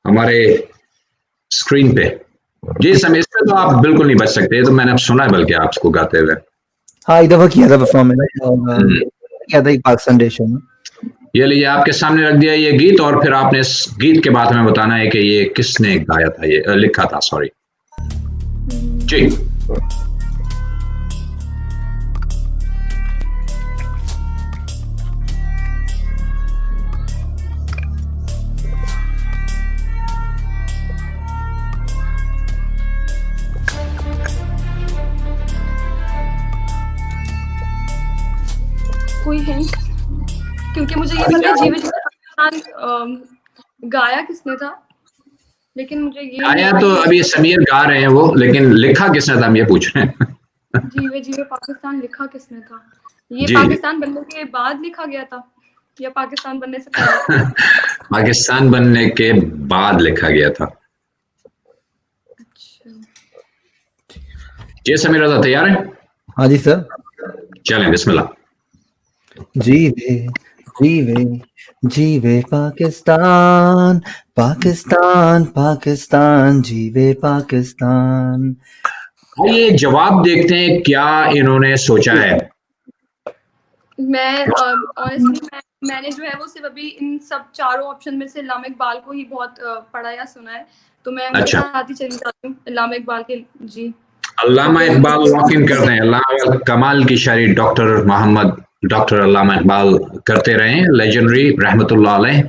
हमारे स्क्रीन पे। जी समीर, इसमें तो आप बिल्कुल नहीं बच सकते, तो मैंने अब सुना है बल्कि आपको गाते हुए। हाँ एक दफा किया था परफॉर्मेंस, किया था पाकिस्तान डे शो में। ये लीजिए आपके सामने रख दिया ये गीत, और फिर आपने इस गीत के बाद हमें बताना है कि ये किसने गाया था, ये लिखा था, सॉरी जी। कोई है क्योंकि मुझे ये पता है जीवे जीवे पाकिस्तान गाया किसने था, लेकिन मुझे ये गाया तो अभी समीर गा रहे हैं वो, लेकिन लिखा किसने था हम ये पूछ रहे हैं। जीवे जीवे पाकिस्तान लिखा किसने था? ये पाकिस्तान बनने के बाद लिखा गया था या पाकिस्तान बनने से पहले? पाकिस्तान बनने के बाद लिखा गया था। अच्छा जी समीर रजा तैयार है? हाँ जी सर। चलें बिस्मिल्लाह। जीवे जीवे जीवे पाकिस्तान पाकिस्तान पाकिस्तान, जीवे पाकिस्तान। आइए जवाब देखते हैं क्या इन्होंने सोचा है। मैं ऑनेस्टली मैंने जो है वो सिर्फ अभी इन सब चारों ऑप्शन में से अल्लामा इकबाल को ही बहुत पढ़ा या सुना है, तो मैं उनके साथ ही चली जाती हूँ, अल्लामा इकबाल के। जी अल्लामा इकबाल लॉक इन करते हैं। अल्लामा कमाल की शायरी डॉक्टर अल्लामा इकबाल करते रहे, लेजेंडरी रहमतुल्लाह अलैह।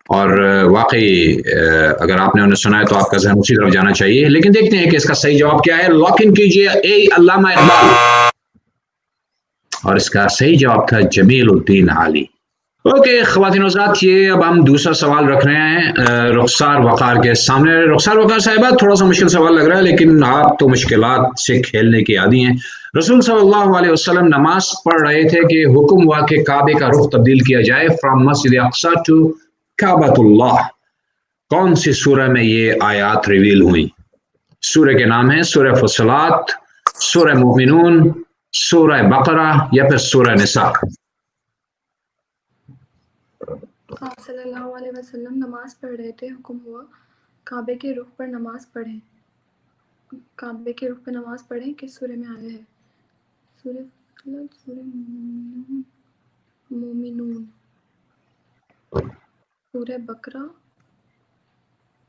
और वाकई अगर आपने उन्हें सुना है तो आपका ज़हन उसी तरफ जाना चाहिए। लेकिन देखते हैं कि इसका सही जवाब क्या है। लॉक इन कीजिए ए अल्लामा इकबाल, और इसका सही जवाब था जमीलुद्दीन आली। ओके ख्वातीन हज़रात, ये अब हम दूसरा सवाल रख रहे हैं रुखसार वकार के सामने। रुखसार वकार साहिबा, थोड़ा सा मुश्किल सवाल लग रहा है, लेकिन आप तो मुश्किलात से खेलने की आदी हैं। रसूल सल्लल्लाहु अलैहि वसल्लम नमाज पढ़ रहे थे कि हुक्म हुआ कि काबे का रुख तब्दील किया जाए, फ्रॉम मस्जिद अक्सा टू काबतुल्लाह। कौन सी सूरह में ये आयात रिवील हुई? सूरह के नाम है सूरह फुसलात, सूरह मुमिनून, सूरह बकरा या फिर सूरह निसा। आप सल्लल्लाहु अलैहि वसल्लम नमाज पढ़ रहे थे, हुक्म हुआ काबे के रुख पर नमाज पढ़ें। काबे के रुख पर नमाज पढ़ें किस सूरह में आया है? सूरह मोमिनून, सूरह बकरा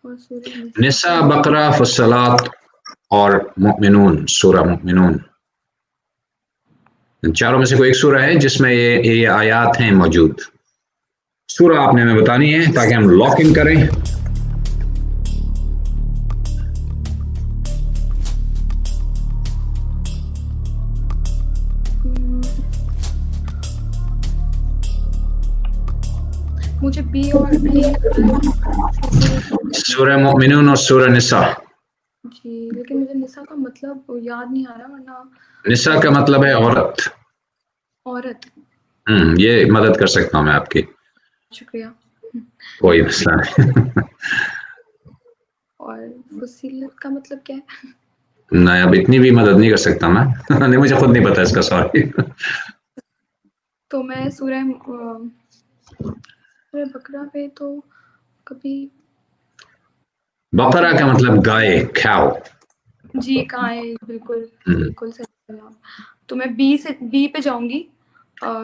और सूरह निसा, बकरा, फुस्सलात और मुमिनून, सूरह मुमिनून। इन चारों में से कोई एक सूरह है जिसमें ये आयात हैं मौजूद। सूरह आपने हमें बतानी है ताकि हम लॉक इन करें। मुझे बी और डी सूरह मुमिनून और सूरह निसा। जी, लेकिन मुझे निसा का मतलब याद नहीं आ रहा, वरना निसा का मतलब है औरत। औरत। ये मदद कर सकता हूँ मैं आपकी। शुक्रिया। कोई मसला नहीं। और फुसीलत का मतलब क्या है? नहीं, अब इतनी भी मदद नहीं कर सकता मैं। नहीं, मुझे खुद नहीं पता इसका, सॉरी। तो मैं सूरह बकरा पे तो कभी बकरा का मतलब गाय, cow। जी गाय, बिल्कुल बिल्कुल सही जवाब। तो मैं बी पे जाऊंगी।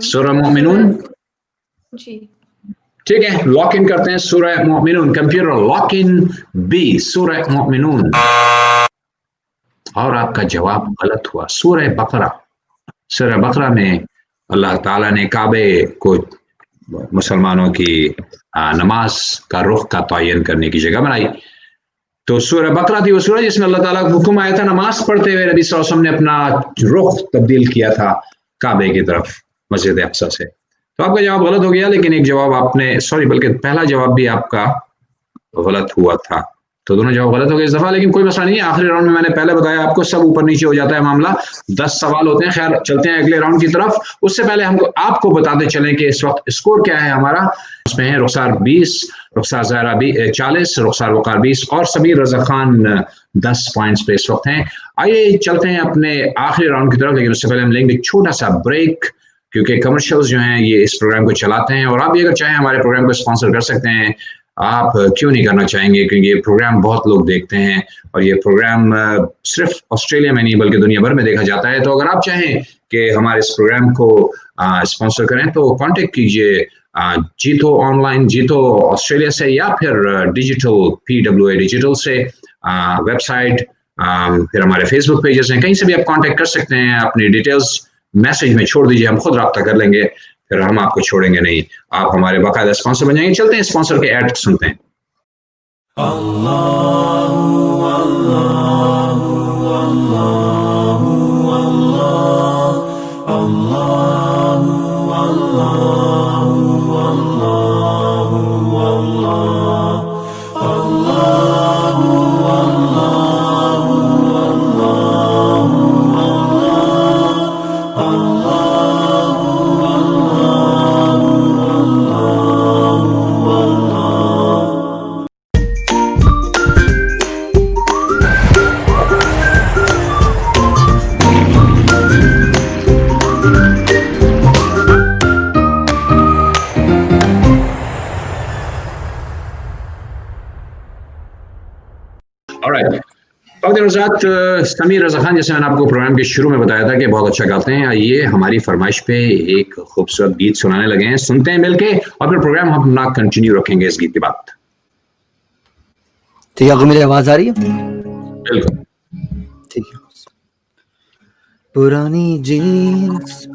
सूरह मुमिनून। जी ठीक है, लॉक इन करते हैं सूरह मुमिनून। कंप्यूटर लॉक इन बी, सूरह मुमिनून। और आपका जवाब गलत हुआ, सूरह बकरा। सूरह बकरा में अल्लाह ताला ने काबे को मुसलमानों की नमाज का रुख का तयन करने की जगह बनाई। तो सूरह बकरा थी वो सूरह जिसमें अल्लाह ताला का हुक्म आया था नमाज पढ़ते हुए नबी सल्लल्लाहु अलैहि वसल्लम ने अपना रुख तब्दील किया था काबे की तरफ, मस्जिद अक्सा से। तो आपका जवाब गलत हो गया, लेकिन एक जवाब आपने, सॉरी, बल्कि पहला जवाब भी आपका गलत हुआ था। तो दोनों जवाब गलत हो गए इस दफा, लेकिन कोई मसला नहीं है। आखिरी राउंड में मैंने पहले बताया आपको, सब ऊपर नीचे हो जाता है मामला। 10 सवाल होते हैं। खैर, चलते हैं अगले राउंड की तरफ। उससे पहले हमको आपको बताते चलें कि इस वक्त स्कोर क्या है हमारा। उसमें है रुखसार 20, रुखसार ज़हरा 40, रुखसार वकार 20 और समीर रजा खान 10 पॉइंट्स पे इस वक्त हैं। आइए चलते हैं अपने आखिरी राउंड की तरफ, लेकिन उससे पहले हम लेंगे एक छोटा सा ब्रेक, क्योंकि कमर्शियल्स जो हैं ये इस प्रोग्राम को चलाते हैं। और आप भी अगर चाहें हमारे प्रोग्राम को स्पॉन्सर कर सकते हैं। आप क्यों नहीं करना चाहेंगे, क्योंकि ये प्रोग्राम बहुत लोग देखते हैं और ये प्रोग्राम सिर्फ ऑस्ट्रेलिया में नहीं बल्कि दुनिया भर में देखा जाता है। तो अगर आप चाहें कि हमारे इस प्रोग्राम को स्पॉन्सर करें तो कांटेक्ट कीजिए जीतो ऑनलाइन, जीतो ऑस्ट्रेलिया से, या फिर डिजिटल PWA डिजिटल से वेबसाइट, फिर हमारे फेसबुक पेजेस हैं, कहीं से भी आप कांटेक्ट कर सकते हैं। अपनी डिटेल्स मैसेज में छोड़ दीजिए, हम खुद रब्ता कर लेंगे, फिर हम आपको छोड़ेंगे नहीं। आप हमारे बाकायदा स्पॉन्सर बन जाएंगे। चलते हैं स्पॉन्सर के ऐड सुनते हैं। समीर रजा खान, जैसे मैंने आपको प्रोग्राम के शुरू में बताया था कि बहुत अच्छा गाते हैं। आइए हमारी फरमाइश पे एक खूबसूरत गीत सुनाने लगे हैं, सुनते हैं मिलके और फिर प्रोग्राम हम अपना कंटिन्यू रखेंगे इस गीत के बाद। ठीक है, आपको मेरी आवाज आ रही है? बिल्कुल ठीक है। पुरानी जीन्स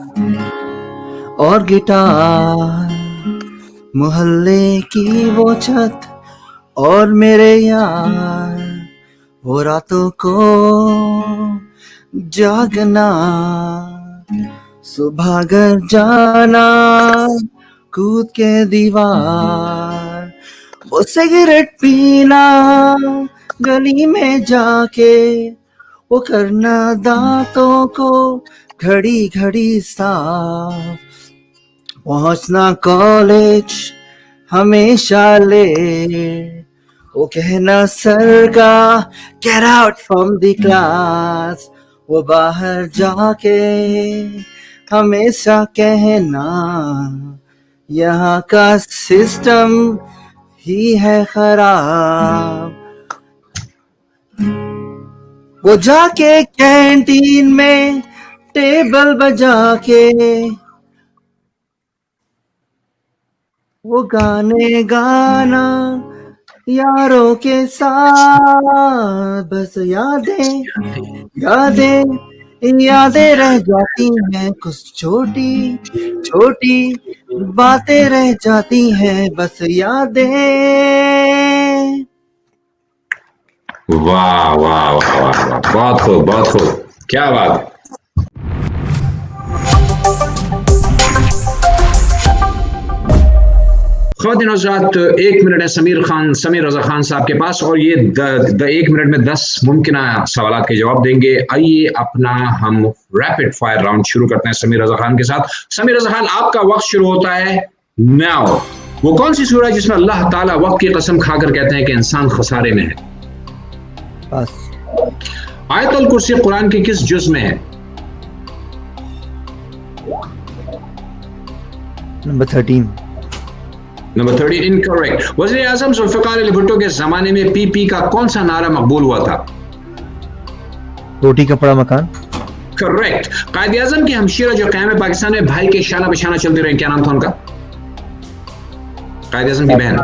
और गिटार, मोहल्ले की वो छत और मेरे यार, वो रातों को जागना, सुबह घर जाना, कूद के दीवार, वो सिगरेट पीना गली में जाके, वो करना दांतों को घड़ी घड़ी साफ, पहुंचना कॉलेज हमेशा लेट, वो कहना सर का get out from the class, वो बाहर जाके हमेशा कहना यहाँ का सिस्टम ही है खराब, वो जाके कैंटीन में टेबल बजा के वो गाने गाना यारों के साथ, बस यादें यादें यादें रह जाती हैं, कुछ छोटी छोटी बातें रह जाती हैं, बस यादें। वाह वाह वाह वाह वाह, बहुत खूब बहुत खूब, क्या बात। ख़वातीन और हज़रात, 1 मिनट है समीर रजा खान साहब के पास, और ये 1 मिनट में 10 मुमकिन सवाल के जवाब देंगे। आइए अपना हम रैपिड फायर राउंड शुरू करते हैं समीर रजा खान के साथ। समीर रजा खान, आपका वक्त शुरू होता है नाउ। वो कौन सी सूरह है जिसमें अल्लाह ताला वक्त की कसम खाकर कहते हैं कि इंसान खसारे में है? बस। आयतुल कुर्सी कुरान के किस जुज में है? नंबर 13। Number 13 incorrect. वज़ीर आज़म जुल्फ़िकार अली भुट्टो के जमाने में पीपी का कौन सा नारा मकबूल हुआ था? रोटी कपड़ा मकान। करेक्ट। कायद आज़म की हमशीरा जो क़याम पाकिस्तान में भाई के शाना बिशाना चलती रही, क्या नाम था उनका? कायद आज़म की बहन।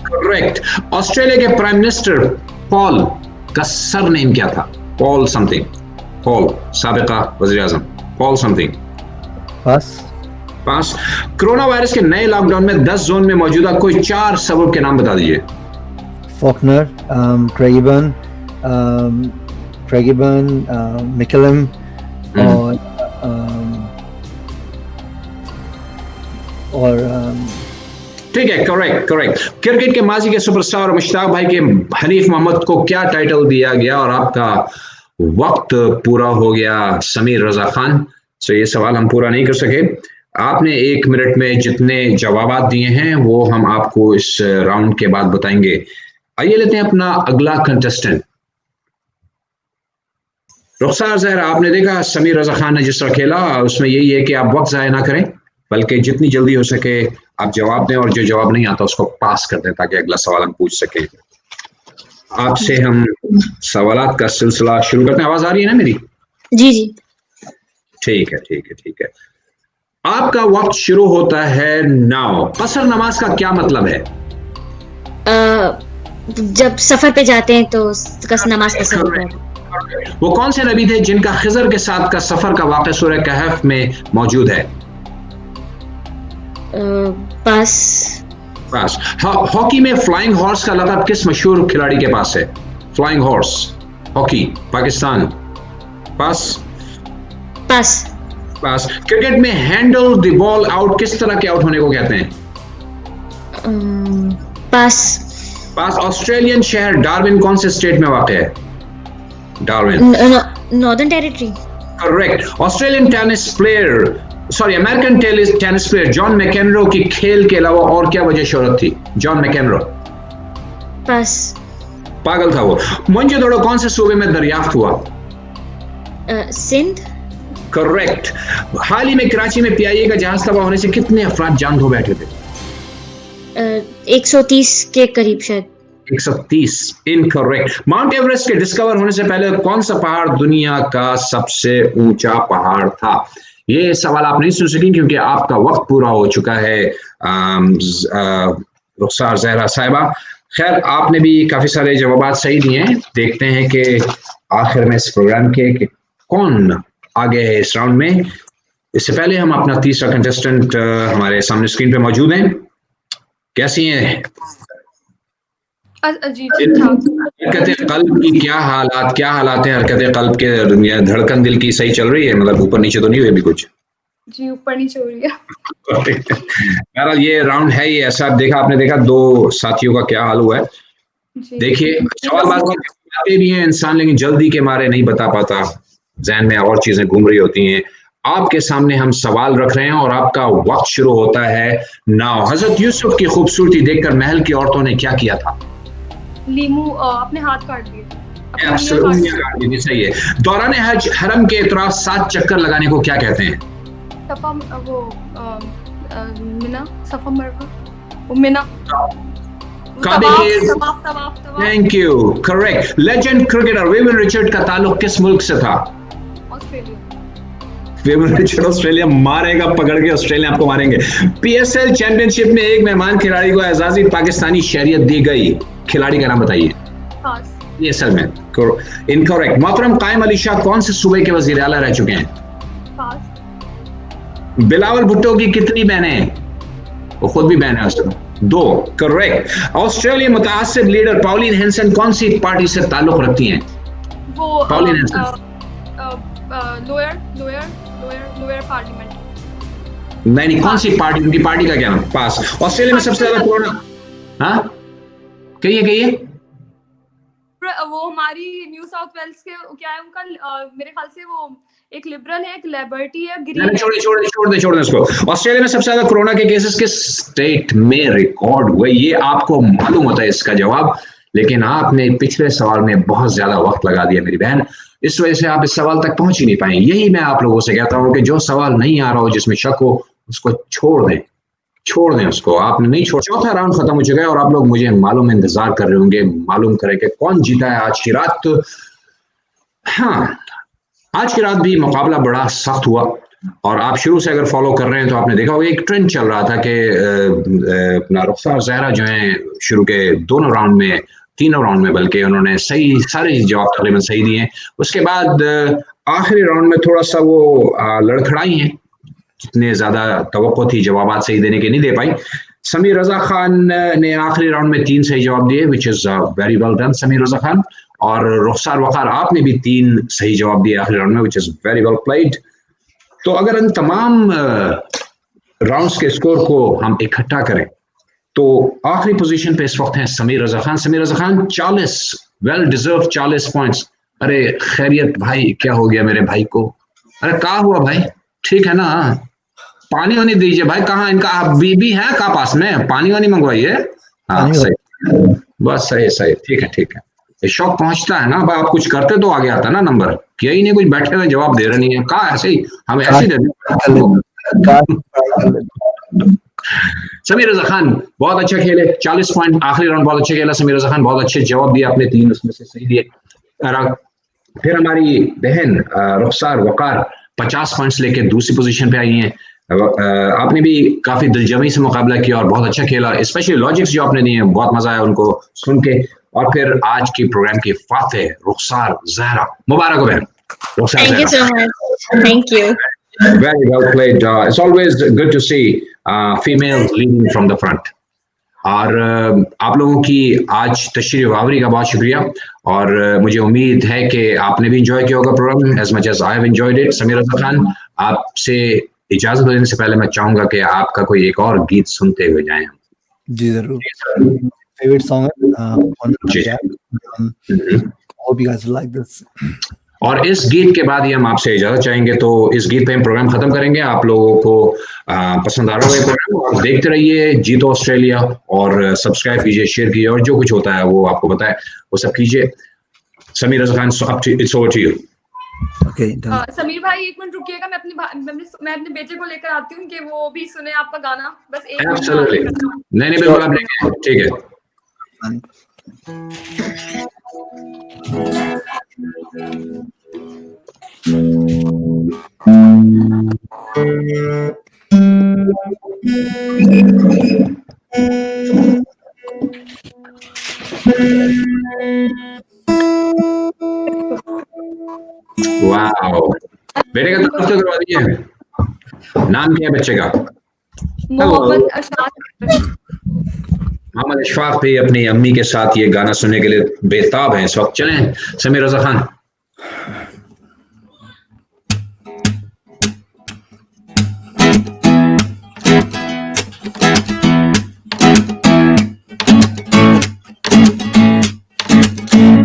करेक्ट। ऑस्ट्रेलिया के प्राइम मिनिस्टर पॉल का सर नेम क्या था? Paul something. पॉल साबिका वज़ीर आज़म पॉल समथिंग। पास। कोरोना वायरस के नए लॉकडाउन में 10 जोन में मौजूदा कोई 4 सबब के नाम बता दीजिए। फॉकनर, ट्रेगिबर्न, मिकलम और ठीक है, करेक्ट। क्रिकेट के माजी के सुपरस्टार और मुश्ताक भाई के हनीफ मोहम्मद को क्या टाइटल दिया गया? और आपका वक्त पूरा हो गया समीर रजा खान। सो ये सवाल हम पूरा नहीं कर सके। आपने 1 मिनट में जितने जवाब दिए हैं वो हम आपको इस राउंड के बाद बताएंगे। आइए लेते हैं अपना अगला कंटेस्टेंट। रुखसार ज़हरा, आपने देखा समीर रजा खान ने जिस तरह खेला, उसमें यही है कि आप वक्त ज़ाया ना करें, बल्कि जितनी जल्दी हो सके आप जवाब दें, और जो जवाब नहीं आता उसको पास कर दें ताकि अगला सवाल हम पूछ सकें। आपसे हम सवालात का सिलसिला शुरू करते हैं। आवाज आ रही है ना मेरी? जी। ठीक है। आपका वक्त शुरू होता है नाउ। कसर नमाज का क्या मतलब है? जब सफर पे जाते हैं तो नमाज कसर होता है। वो कौन से नबी थे जिनका खिजर के साथ का सफर का वाक़या सूरह कहफ में मौजूद है? पास। हॉकी में फ्लाइंग हॉर्स का लक़ब किस मशहूर खिलाड़ी के पास है? Flying horse hockey Pakistan. Pass. Cricket में हैंडल द बॉल आउट किस तरह के आउट होने को कहते हैं? पास। ऑस्ट्रेलियन शहर डार्विन कौन से स्टेट में वाक़ है? Darwin Northern Territory. Correct. American tennis player John McEnroe की खेल के अलावा और क्या वजह शोहरत थी? John McEnroe. पास। पागल था वो। मोहनजोदड़ो कौन से सूबे में दरियाफ्त हुआ? सिंध। करेक्ट। हाल ही में कराची में पीआईए का जहाज तबाह होने से कितने अफराद जान खो बैठे थे? 130 के करीब शायद। 130 इनकरेक्ट। माउंट एवरेस्ट के डिस्कवर होने से पहले कौन सा पहाड़ दुनिया का सबसे ऊंचा पहाड़ था? ये सवाल आप नहीं सुन सकेंगे क्योंकि आपका वक्त पूरा हो चुका है रुखसार ज़हरा साहिबा। खैर, आपने भी काफी सारे जवाब सही दिए हैं। देखते हैं कि आखिर में इस प्रोग्राम के कौन आगे है इस राउंड में। इससे पहले हम अपना तीसरा कंटेस्टेंट हमारे सामने स्क्रीन पे मौजूद हैं। कैसी हैं? हरकत कल्ब की क्या हालात हैं? हरकत कल्ब के धड़कन दिल की सही चल रही है? मतलब ऊपर नीचे तो नहीं हुई अभी कुछ? जी, ऊपर नीचे हो रही है। बहरहाल ये राउंड है ही ऐसा। आपने देखा 2 साथियों का क्या हाल हुआ है। देखिए, सवाल बात भी है इंसान, लेकिन जल्दी के मारे नहीं बता पाता, ज़हन में और चीजें घूम रही होती हैं। आपके सामने हम सवाल रख रहे हैं और आपका वक्त शुरू होता है नाउ। हजरत यूसुफ की खूबसूरती देखकर महल की औरतों ने क्या किया था? लीमू अपने हाथ काट दिए। सही है। दौरान हज हरम के इतराफ 7 चक्कर लगाने को क्या कहते हैं? मिना। Thank you, correct. Legend cricketer Vivian Richard का ताल्लुक किस मुल्क से था? फेवरेट ऑस्ट्रेलिया मारेगा पकड़ के, ऑस्ट्रेलिया आपको मारेंगे। पीएसएल चैंपियनशिप में एक मेहमान खिलाड़ी को एजाजी पाकिस्तानी शहरियत दी गई, खिलाड़ी का नाम बताइए। पीएसएल में इनकरेक्ट। मोहतरम कायम अली शाह कौन से सूबे के वजीर आला रह चुके हैं? बिलावल भुट्टो की कितनी बहनें हैं? वो खुद भी बहन है उसमें। 2 करेक्ट। ऑस्ट्रेलिया मुतासिब लीडर पॉलिन हैंसन कौन सी पार्टी से ताल्लुक रखती हैं? वो पॉलिन हैंसन लोअर पार्लियामेंट। नहीं, कौन सी पार्टी, उनकी पार्टी का क्या नाम? पास। ऑस्ट्रेलिया में सबसे ज्यादा कोरोना, हाँ कहिए। वो हमारी न्यू साउथ वेल्स के क्या है उनका, मेरे ख्याल से वो एक लिबरल है, एक लिबर्टी है, ग्रीन। छोड़ दे इसको। ऑस्ट्रेलिया में सबसे ज्यादा कोरोना के केसेस किस स्टेट में रिकॉर्ड हुए? ये आपको मालूम होता है इसका जवाब, लेकिन आपने पिछले सवाल में बहुत ज्यादा वक्त लगा दिया मेरी बहन, इस वजह से आप इस सवाल तक पहुंच ही नहीं पाए। यही मैं आप लोगों से कहता हूं कि जो सवाल नहीं आ रहा हो, जिसमें शक हो, उसको छोड़ दें उसको। आपने नहीं छोड़। चौथा राउंड खत्म हो चुका है और आप लोग मुझे मालूम इंतजार कर रहे होंगे मालूम करें कि कौन जीता है आज की रात। हाँ, आज की रात भी मुकाबला बड़ा सख्त हुआ और आप शुरू से अगर फॉलो कर रहे हैं तो आपने देखा होगा एक ट्रेंड चल रहा था कि अपना रुखसार ज़हरा जो है शुरू के तीनों राउंड में बल्कि उन्होंने सारे जवाब तकरीबन सही दिए। उसके बाद आखिरी राउंड में थोड़ा सा वो लड़खड़ाई हैं, जितने ज्यादा तवक्को थी जवाब सही देने के नहीं दे पाई। समीर रजा खान ने आखिरी राउंड में 3 सही जवाब दिए, which is very well done Sameer Raza Khan. और रुखसार वकार आपने भी 3 सही जवाब दिए आखिरी राउंड में, विच इज वेरी वेल प्लेड। तो अगर इन तमाम राउंड्स के स्कोर को हम इकट्ठा करें तो आखिरी पोजीशन पे इस वक्त हैं Sameer Raza Khan. 40 well deserve 40 points. अरे खैरियत भाई, क्या हो गया मेरे भाई को? अरे क्या हुआ भाई? ठीक है ना? पानी वानी दीजिए भाई। कहाँ इनका बीबी है का पास में? पानी वानी मंगवाइए। हाँ सही, बस सही ठीक है। ये शौक पहुंचता है ना भाई, आप कुछ करते तो आगे आता ना नंबर। किया ही नहीं, कुछ बैठे हुए जवाब दे रहे नहीं है। कहा ऐसे ही हम ऐसे ही दे। समीर रजा खान बहुत अच्छा खेले, 40 पॉइंट आखिरी राउंड बहुत अच्छा खेला समीर रजा खान, बहुत अच्छे जवाब दिए आपने, 3 उसमें से सही दिए। फिर हमारी बहन रुखसार वकार 50 पॉइंट्स लेके दूसरी पोजीशन पे आई हैं। आपने भी काफी दिलजमी से मुकाबला किया और बहुत अच्छा खेला, स्पेशली लॉजिक्स जो आपने दिए बहुत मजा आया उनको सुन के। और फिर आज की प्रोग्राम की फातेह रुखसार ज़हरा, मुबारक हो बहन। Thank you so much. Thank you. Very well played. It's always good to see females leading from the front. और आप लोगों की आज तशरीफ आवरी का बहुत शुक्रिया और मुझे उम्मीद है कि आपने भी इंजॉय किया होगा programme as much as I have enjoyed it. Sameer Raza Khan, आपसे इजाजत देने से पहले मैं चाहूंगा कि आपका कोई एक और गीत सुनते हुए जाएं। जी जरूर। फेवरेट सॉन्ग है। Hope you guys like this. और इस गीत के बाद ही हम आपसे इजाजत चाहेंगे, तो इस गीत पे हम प्रोग्राम खत्म करेंगे। आप लोगों को पसंद आ रहा होगा प्रोग्राम, और देखते रहिए जीतो ऑस्ट्रेलिया और सब्सक्राइब कीजिए, शेयर कीजिए और जो कुछ होता है वो आपको बताए वो सब कीजिए। Sameer Raza Khan, it's over to you. Okay, Sameer भाई एक मिनट रुकिएगा, मैं अपने बेटे को लेकर आती हूँ कि वो भी सुने आपका गाना, बस एक मिनट। नहीं बिल्कुल आप लेके, ठीक है। वाओ, बेटे का नाम तो करवा दीजिए। नाम क्या है बच्चे का? मोहम्मद अशफाक। मोहम्मद अशफाक भी अपनी अम्मी के साथ ये गाना सुनने के लिए बेताब हैं इस वक्त। चलें समीर रजा खान।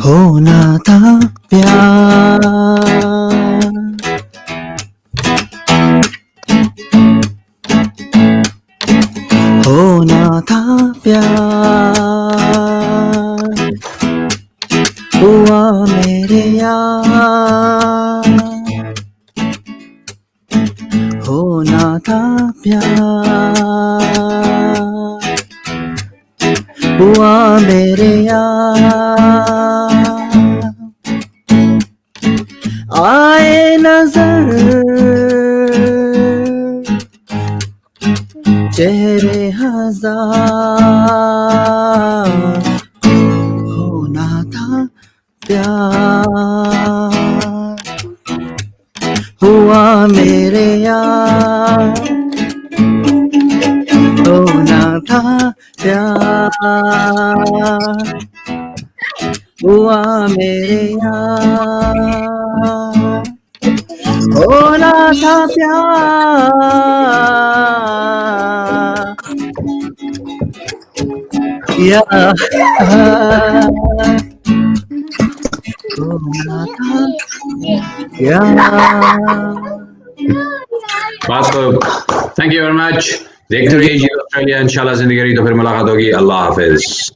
होना था प्यार, होना था प्यार, हुआ मेरे यार, होना था प्यार, हुआ मेरे यार, आए नजर चेहरे हजार होना था प्यार, हुआ मेरे यार होना था प्यार, हुआ मेरे यार होना था प्यार, यार होना था प्यार। Thank you very much. देखते रहिए जी ऑस्ट्रेलिया, इंशाल्लाह जिंदगी रही तो फिर मुलाकात होगी। अल्लाह हाफिज।